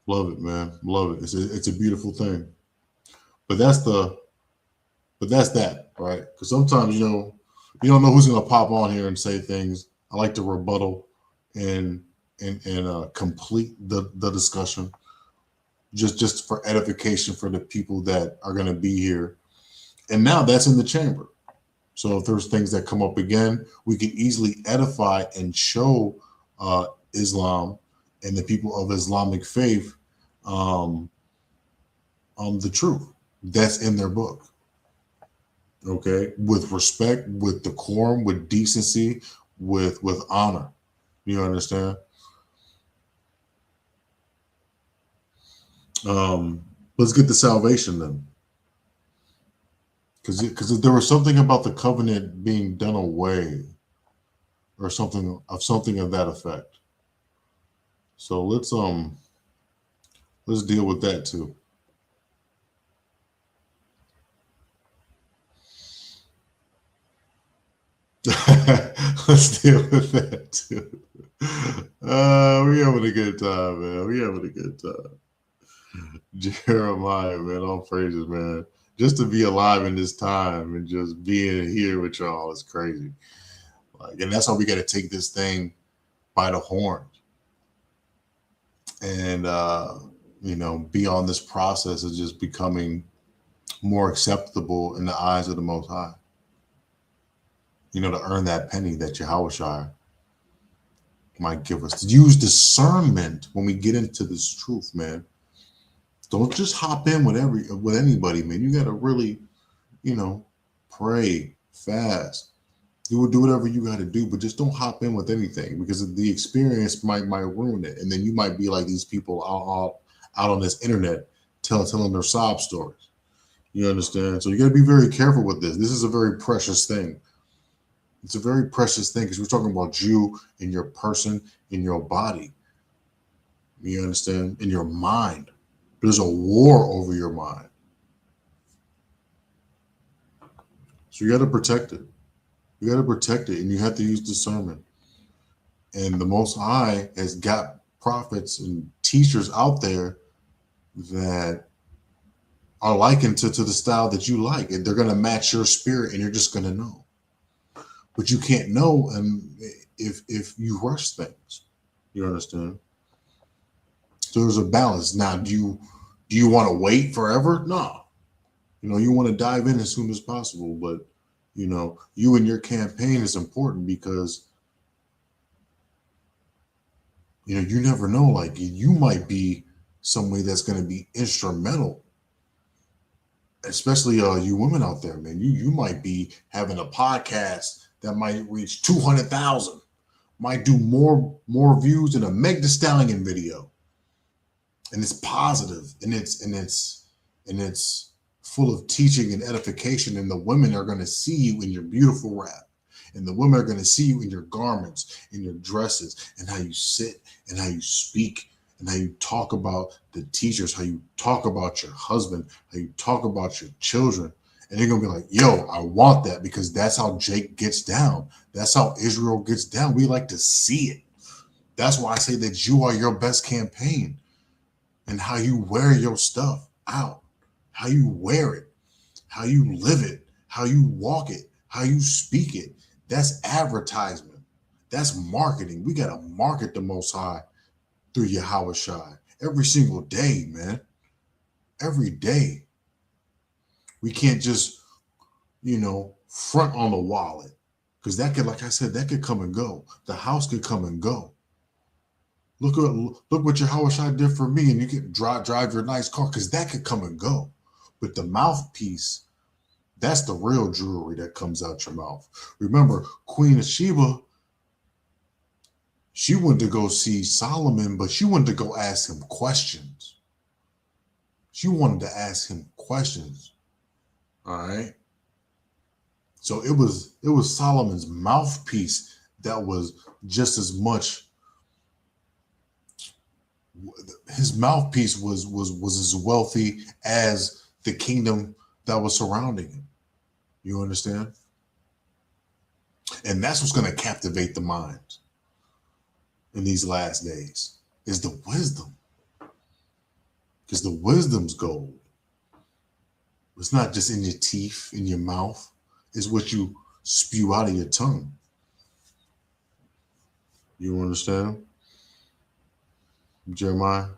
Love it, man. Love it. It's a beautiful thing. But that's that, right? Because sometimes you don't know who's gonna pop on here and say things. I like to rebuttal and complete the discussion, just for edification for the people that are gonna be here. And now that's in the chamber. So if there's things that come up again, we can easily edify and show Islam and the people of Islamic faith the truth that's in their book. Okay, with respect, with decorum, with decency, with honor. You understand? Let's get the salvation then, because there was something about the covenant being done away, or something of that effect. So let's deal with that too. Let's deal with that too. We having a good time, man. We having a good time. Jeremiah, man, all praises, man. Just to be alive in this time and just being here with y'all is crazy. Like, and that's how we got to take this thing by the horns and be on this process of just becoming more acceptable in the eyes of the Most High. To earn that penny that Yahweh might give us. To use discernment when we get into this truth, man. Don't just hop in with anybody, man. You got to really, pray, fast, do whatever you got to do, but just don't hop in with anything because the experience might ruin it, and then you might be like these people out on this internet telling their sob stories. You understand? So you got to be very careful with this. This is a very precious thing. It's a very precious thing because we're talking about you in your person, in your body. You understand? In your mind. There's a war over your mind. So you got to protect it. You got to protect it, and you have to use discernment. And the Most High has got prophets and teachers out there that are likened to the style that you like, and they're going to match your spirit, and you're just going to know. But you can't know if you rush things. You understand? So there's a balance. Now, do you want to wait forever? No. You want to dive in as soon as possible, but you and your campaign is important because you never know. Like, you might be somebody that's going to be instrumental, especially you women out there, man. You might be having a podcast that might reach 200,000, might do more views than a Meg Thee Stallion video, and it's positive, and it's full of teaching and edification, and the women are going to see you in your beautiful rap, and the women are going to see you in your garments, in your dresses, and how you sit, and how you speak, and how you talk about the teachers, how you talk about your husband, how you talk about your children. And they're going to be like, yo, I want that because that's how Jake gets down. That's how Israel gets down. We like to see it. That's why I say that you are your best campaign, and how you wear your stuff out, how you wear it, how you live it, how you walk it, how you speak it. That's advertisement. That's marketing. We got to market the Most High through Yahweh Shai every single day, man. Every day. We can't just, front on the wallet, because that could, like I said, that could come and go. The house could come and go. Look what Yahweh Shai did for me, and you can drive your nice car, because that could come and go. But the mouthpiece, that's the real jewelry that comes out your mouth. Remember, Queen of Sheba, she went to go see Solomon, but she wanted to go ask him questions. She wanted to ask him questions. All right. So it was Solomon's mouthpiece that was just as much. His mouthpiece was as wealthy as the kingdom that was surrounding him. You understand? And that's what's going to captivate the minds in these last days is the wisdom. Because the wisdom's gold. It's not just in your teeth, in your mouth. It's what you spew out of your tongue. You understand? Jeremiah?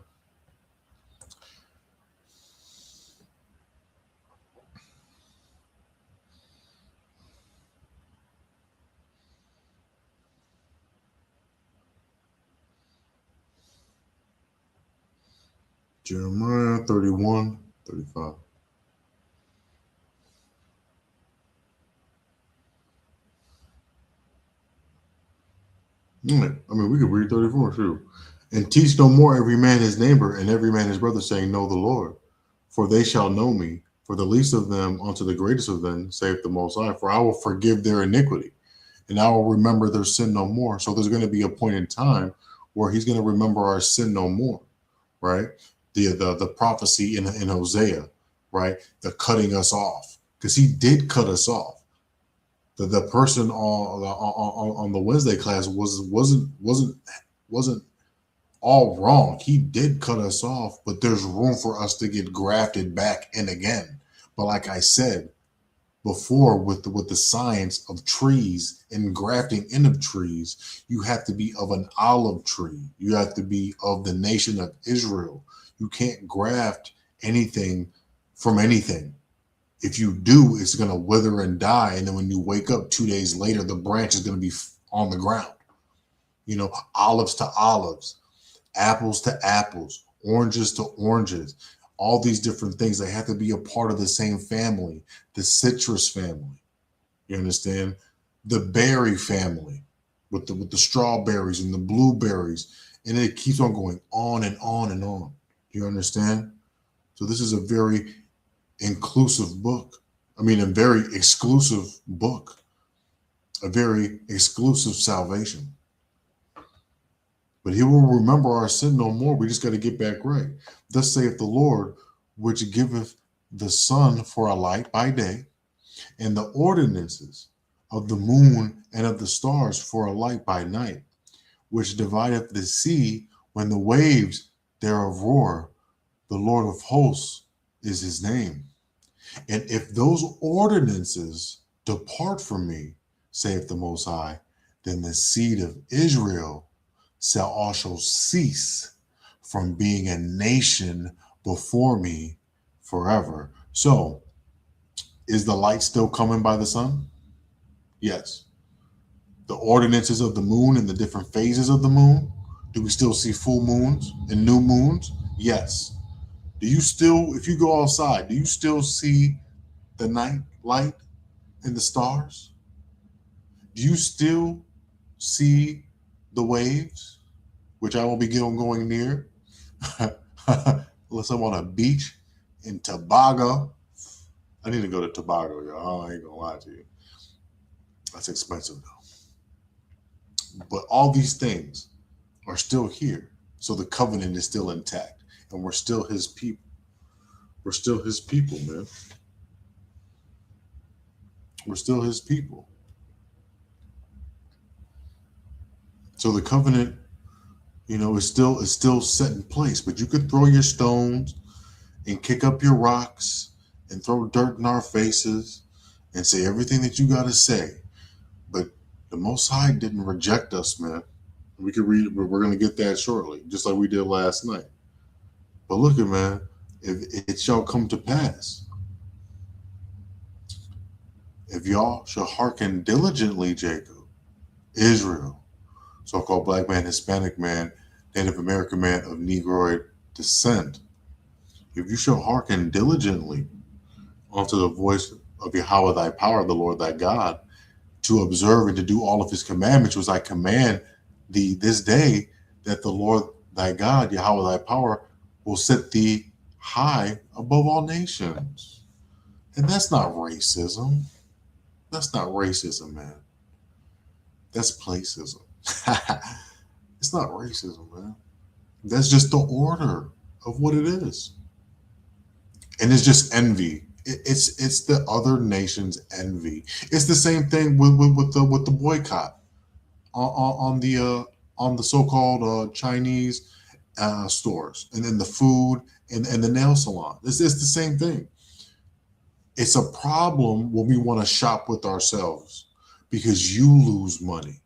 Jeremiah 31, 35. I mean, we could read 34 too. And teach no more every man his neighbor and every man his brother, saying, know the Lord. For they shall know me, for the least of them unto the greatest of them, saith the Most High. For I will forgive their iniquity, and I will remember their sin no more. So there's going to be a point in time where he's going to remember our sin no more, right? The prophecy in Hosea, right? The cutting us off, because he did cut us off. The person on the Wednesday class wasn't all wrong. He did cut us off, but there's room for us to get grafted back in again. But like I said before, with the science of trees and grafting in of trees, you have to be of an olive tree. You have to be of the nation of Israel. You can't graft anything from anything. If you do, it's going to wither and die. And then when you wake up 2 days later, the branch is going to be on the ground. You know, olives to olives, apples to apples, oranges to oranges, all these different things. They have to be a part of the same family, the citrus family. You understand? The berry family with the strawberries and the blueberries. And it keeps on going on and on and on. Do you understand? So this is a very inclusive book. I mean, a very exclusive book, a very exclusive salvation. But he will remember our sin no more. We just got to get back right. Thus saith the Lord, which giveth the sun for a light by day, and the ordinances of the moon and of the stars for a light by night, which divideth the sea when the waves thereof roar. The Lord of hosts is his name. And if those ordinances depart from me, saith the Most High, then the seed of Israel shall also cease from being a nation before me forever. So, is the light still coming by the sun? Yes. The ordinances of the moon and the different phases of the moon, do we still see full moons and new moons? Yes. Do you still, if you go outside, do you still see the night light and the stars? Do you still see the waves, which I won't be going near unless I'm on a beach in Tobago? I need to go to Tobago, y'all. I ain't gonna lie to you. That's expensive though. But all these things are still here. So the covenant is still intact. And we're still his people. We're still his people, man. We're still his people. So the covenant, you know, is still set in place. But you could throw your stones and kick up your rocks and throw dirt in our faces and say everything that you got to say. But the Most High didn't reject us, man. We could read, we're going to get that shortly, just like we did last night. But look at, man, if it shall come to pass, if y'all shall hearken diligently, Jacob, Israel, so-called black man, Hispanic man, Native American man of Negroid descent, if you shall hearken diligently unto the voice of Yahweh thy power, the Lord thy God, to observe and to do all of his commandments, which I command thee this day, that the Lord thy God, Yahweh thy power, will set thee high above all nations. And that's not racism. That's not racism, man. That's placism. It's not racism, man. That's just the order of what it is. And it's just envy. It's the other nation's envy. It's the same thing with the boycott on the so-called Chinese stores, and then the food and the nail salon. It's the same thing. It's a problem when we want to shop with ourselves because you lose money.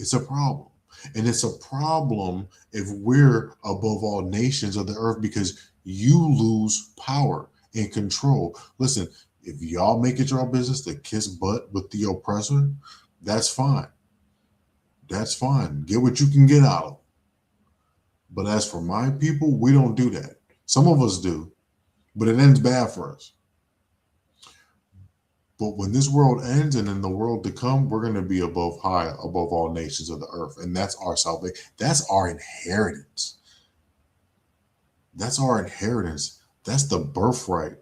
It's a problem. And it's a problem if we're above all nations of the earth because you lose power and control. Listen, if y'all make it your business to kiss butt with the oppressor, that's fine. That's fine. Get what you can get out of it. But as for my people, we don't do that. Some of us do, but it ends bad for us. But when this world ends and in the world to come, we're going to be above all nations of the earth. And that's our salvation. That's our inheritance. That's our inheritance. That's the birthright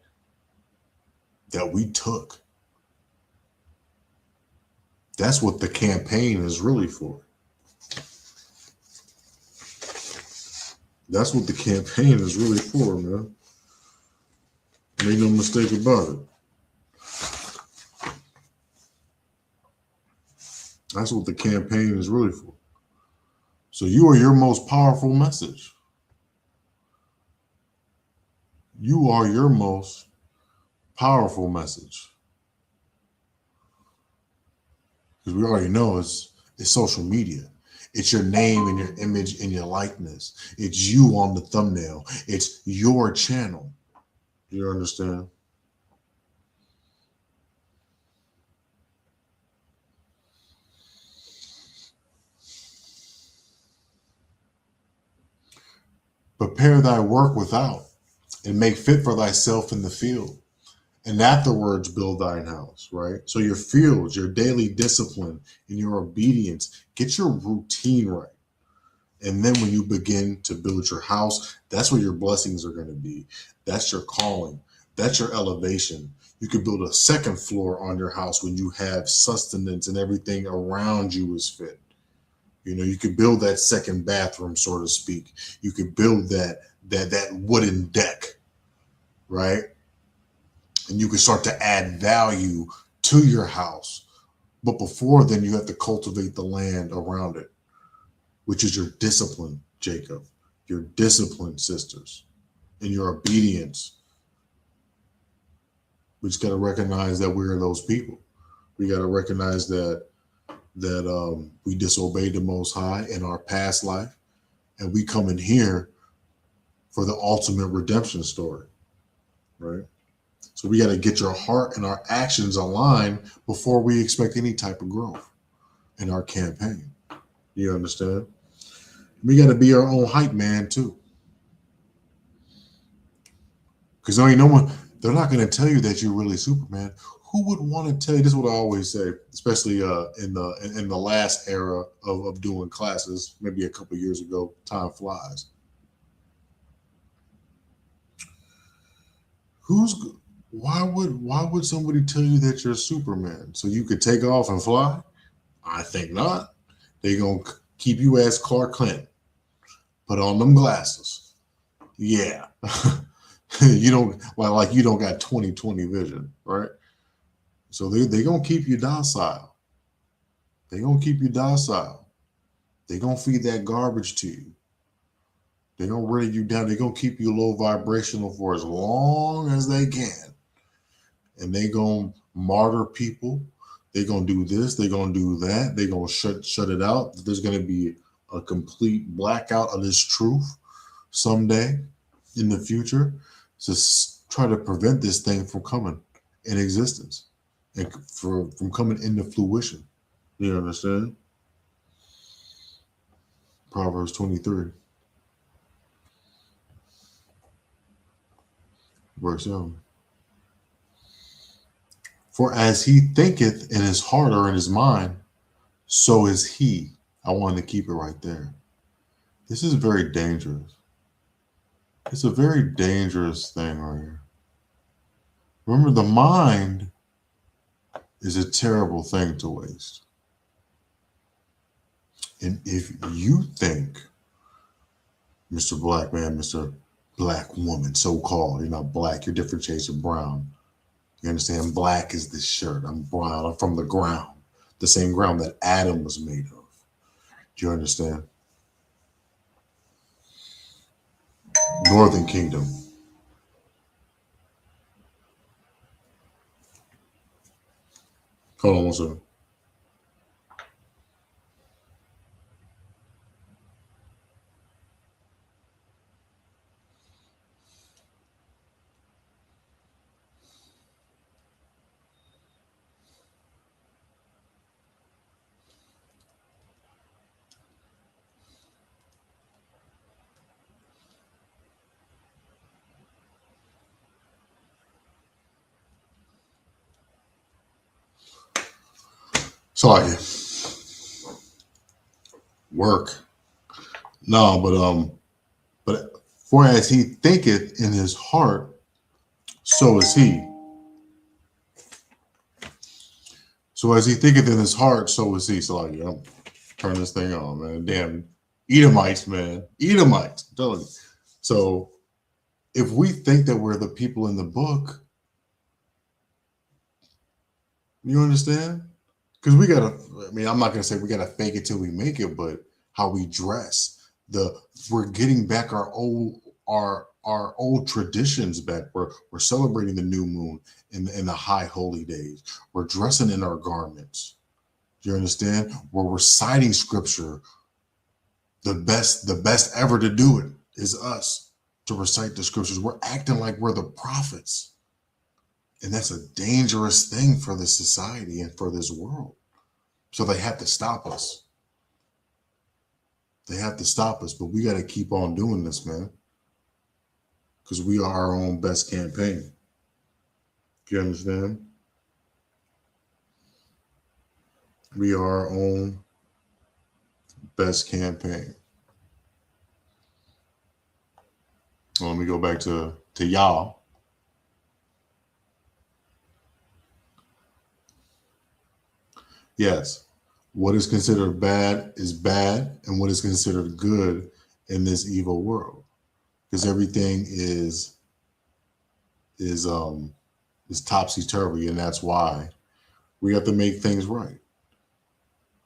that we took. That's what the campaign is really for. That's what the campaign is really for, man. Make no mistake about it. That's what the campaign is really for. So you are your most powerful message. You are your most powerful message. Because we already know it's social media. It's your name and your image and your likeness. It's you on the thumbnail. It's your channel. You understand? Prepare thy work without, and make fit for thyself in the field. And afterwards build thine house, right? So your fields, your daily discipline, and your obedience, get your routine right. And then when you begin to build your house, that's where your blessings are going to be. That's your calling. That's your elevation. You could build a second floor on your house when you have sustenance and everything around you is fit. You know, you could build that second bathroom, so to speak. You could build that wooden deck, right? And you can start to add value to your house. But before then, you have to cultivate the land around it, which is your discipline, Jacob, your discipline, sisters, and your obedience. We just got to recognize that we're those people. We got to recognize that we disobeyed the Most High in our past life, and we come in here for the ultimate redemption story, right? So we got to get your heart and our actions aligned before we expect any type of growth in our campaign. You understand? We got to be our own hype man too. Because there ain't no one, they're not going to tell you that you're really Superman. Who would want to tell you? This is what I always say, especially in the last era of doing classes, maybe a couple of years ago. Time flies. Why would somebody tell you that you're Superman so you could take off and fly? I think not. They gonna keep you as Clark Kent. Put on them glasses. Yeah. You don't like you don't got 20/20 vision, right? So they gonna keep you docile. They gonna keep you docile. They gonna feed that garbage to you. They gonna wear you down. They gonna keep you low vibrational for as long as they can. And they gonna martyr people. They gonna do this. They gonna do that. They gonna shut it out. There's gonna be a complete blackout of this truth someday in the future. Just try to prevent this thing from coming in existence and from coming into fruition. You understand? Proverbs 23, verse 7. For as he thinketh in his heart or in his mind, so is he. I wanted to keep it right there. This is very dangerous. It's a very dangerous thing right here. Remember, the mind is a terrible thing to waste. And if you think, Mr. Black Man, Mr. Black Woman, so-called, you're not black, you're different shades of brown. You understand? Black is this shirt. I'm brown. I'm from the ground, the same ground that Adam was made of. Do you understand? Northern Kingdom. Hold on one second. So like work. No, but for as he thinketh in his heart, so is he. So as he thinketh in his heart, so is he. So like, I'm turn this thing on, man. Damn Edomites, man. Edomites. I'm telling you. So if we think that we're the people in the book, you understand? because we gotta. I mean, I'm not gonna say we gotta fake it till we make it, but how we dress, we're getting back our old traditions back. We're celebrating the new moon in the high holy days. We're dressing in our garments. Do you understand? We're reciting scripture. The best ever to do it is us to recite the scriptures. We're acting like we're the prophets. And that's a dangerous thing for this society and for this world. So they have to stop us. They have to stop us, but we got to keep on doing this, man. Because we are our own best campaign. Do you understand? We are our own best campaign. Well, let me go back to y'all. Yes. What is considered bad is bad, and what is considered good in this evil world. Because everything is topsy-turvy, and that's why we have to make things right.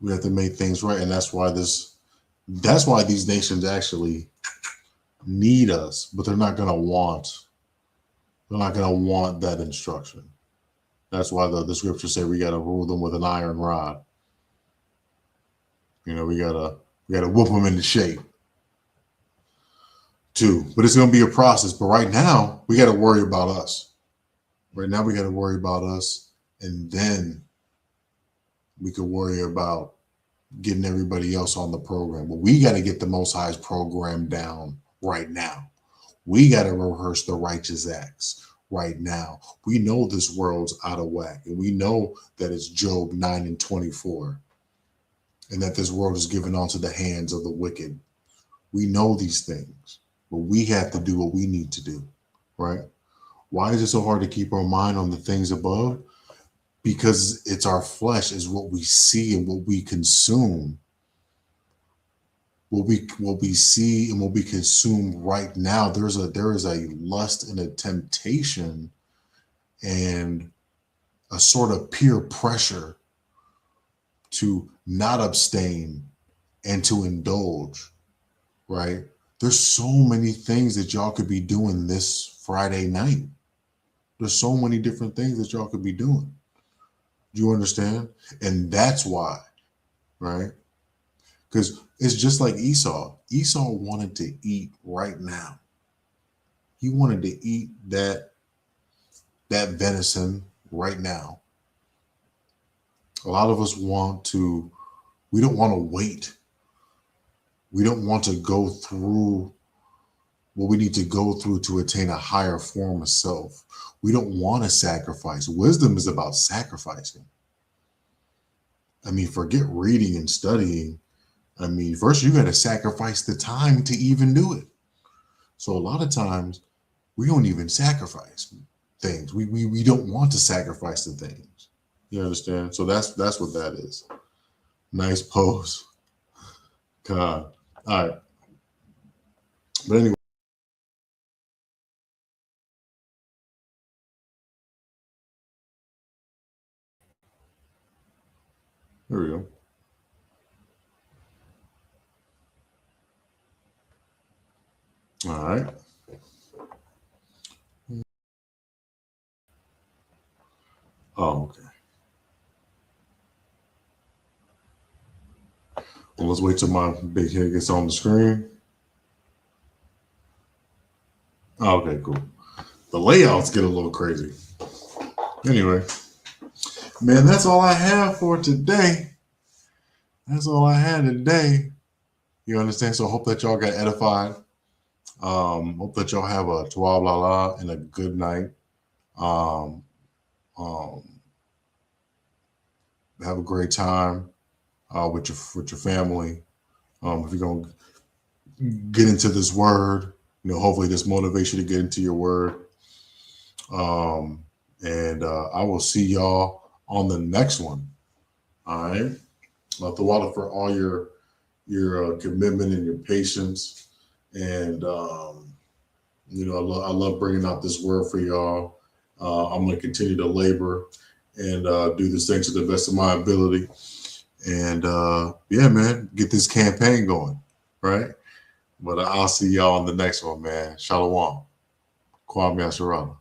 We have to make things right, and that's why these nations actually need us, but they're not gonna want that instruction. That's why the scriptures say we gotta rule them with an iron rod. You know, we gotta whoop them into shape too. But it's gonna be a process. But right now, we gotta worry about us. Right now, we gotta worry about us, and then we could worry about getting everybody else on the program. But we got to get the Most High's program down right now. We got to rehearse the righteous acts right now. We know this world's out of whack, and we know that it's Job 9:24, and that this world is given onto the hands of the wicked. We know these things, but we have to do what we need to do, right? Why is it so hard to keep our mind on the things above? Because it's our flesh, is what we see and what we consume. What we see and what we consume right now, there is a lust and a temptation and a sort of peer pressure to not abstain and to indulge, right? There's so many things that y'all could be doing this Friday night. There's so many different things that y'all could be doing. Do you understand? And that's why, right? Because it's just like Esau. Esau wanted to eat right now. He wanted to eat that venison right now. A lot of us we don't want to wait. We don't want to go through what we need to go through to attain a higher form of self. We don't want to sacrifice. Wisdom is about sacrificing. I mean, forget reading and studying. I mean, first you got to sacrifice the time to even do it. So a lot of times we don't even sacrifice things. We don't want to sacrifice the things. You understand? So that's what that is. Nice pose. God. All right. But anyway. There we go. All right. Oh, okay. Well, let's wait till my big head gets on the screen. Oh, okay, cool. The layouts get a little crazy. Anyway, man, that's all I have for today. That's all I had today. You understand? So I hope that y'all got edified. Hope that y'all have a Tawab Lala and a good night. Um, have a great time with your family. If you're gonna get into this word, hopefully this motivates you to get into your word. And I will see y'all on the next one. All right. The water for all your commitment and your patience, and I love bringing out this word for y'all. I'm going to continue to labor and do this thing to the best of my ability. And yeah, man, get this campaign going, right? But I'll see y'all on the next one, man. Shalom. Kwame Asharala.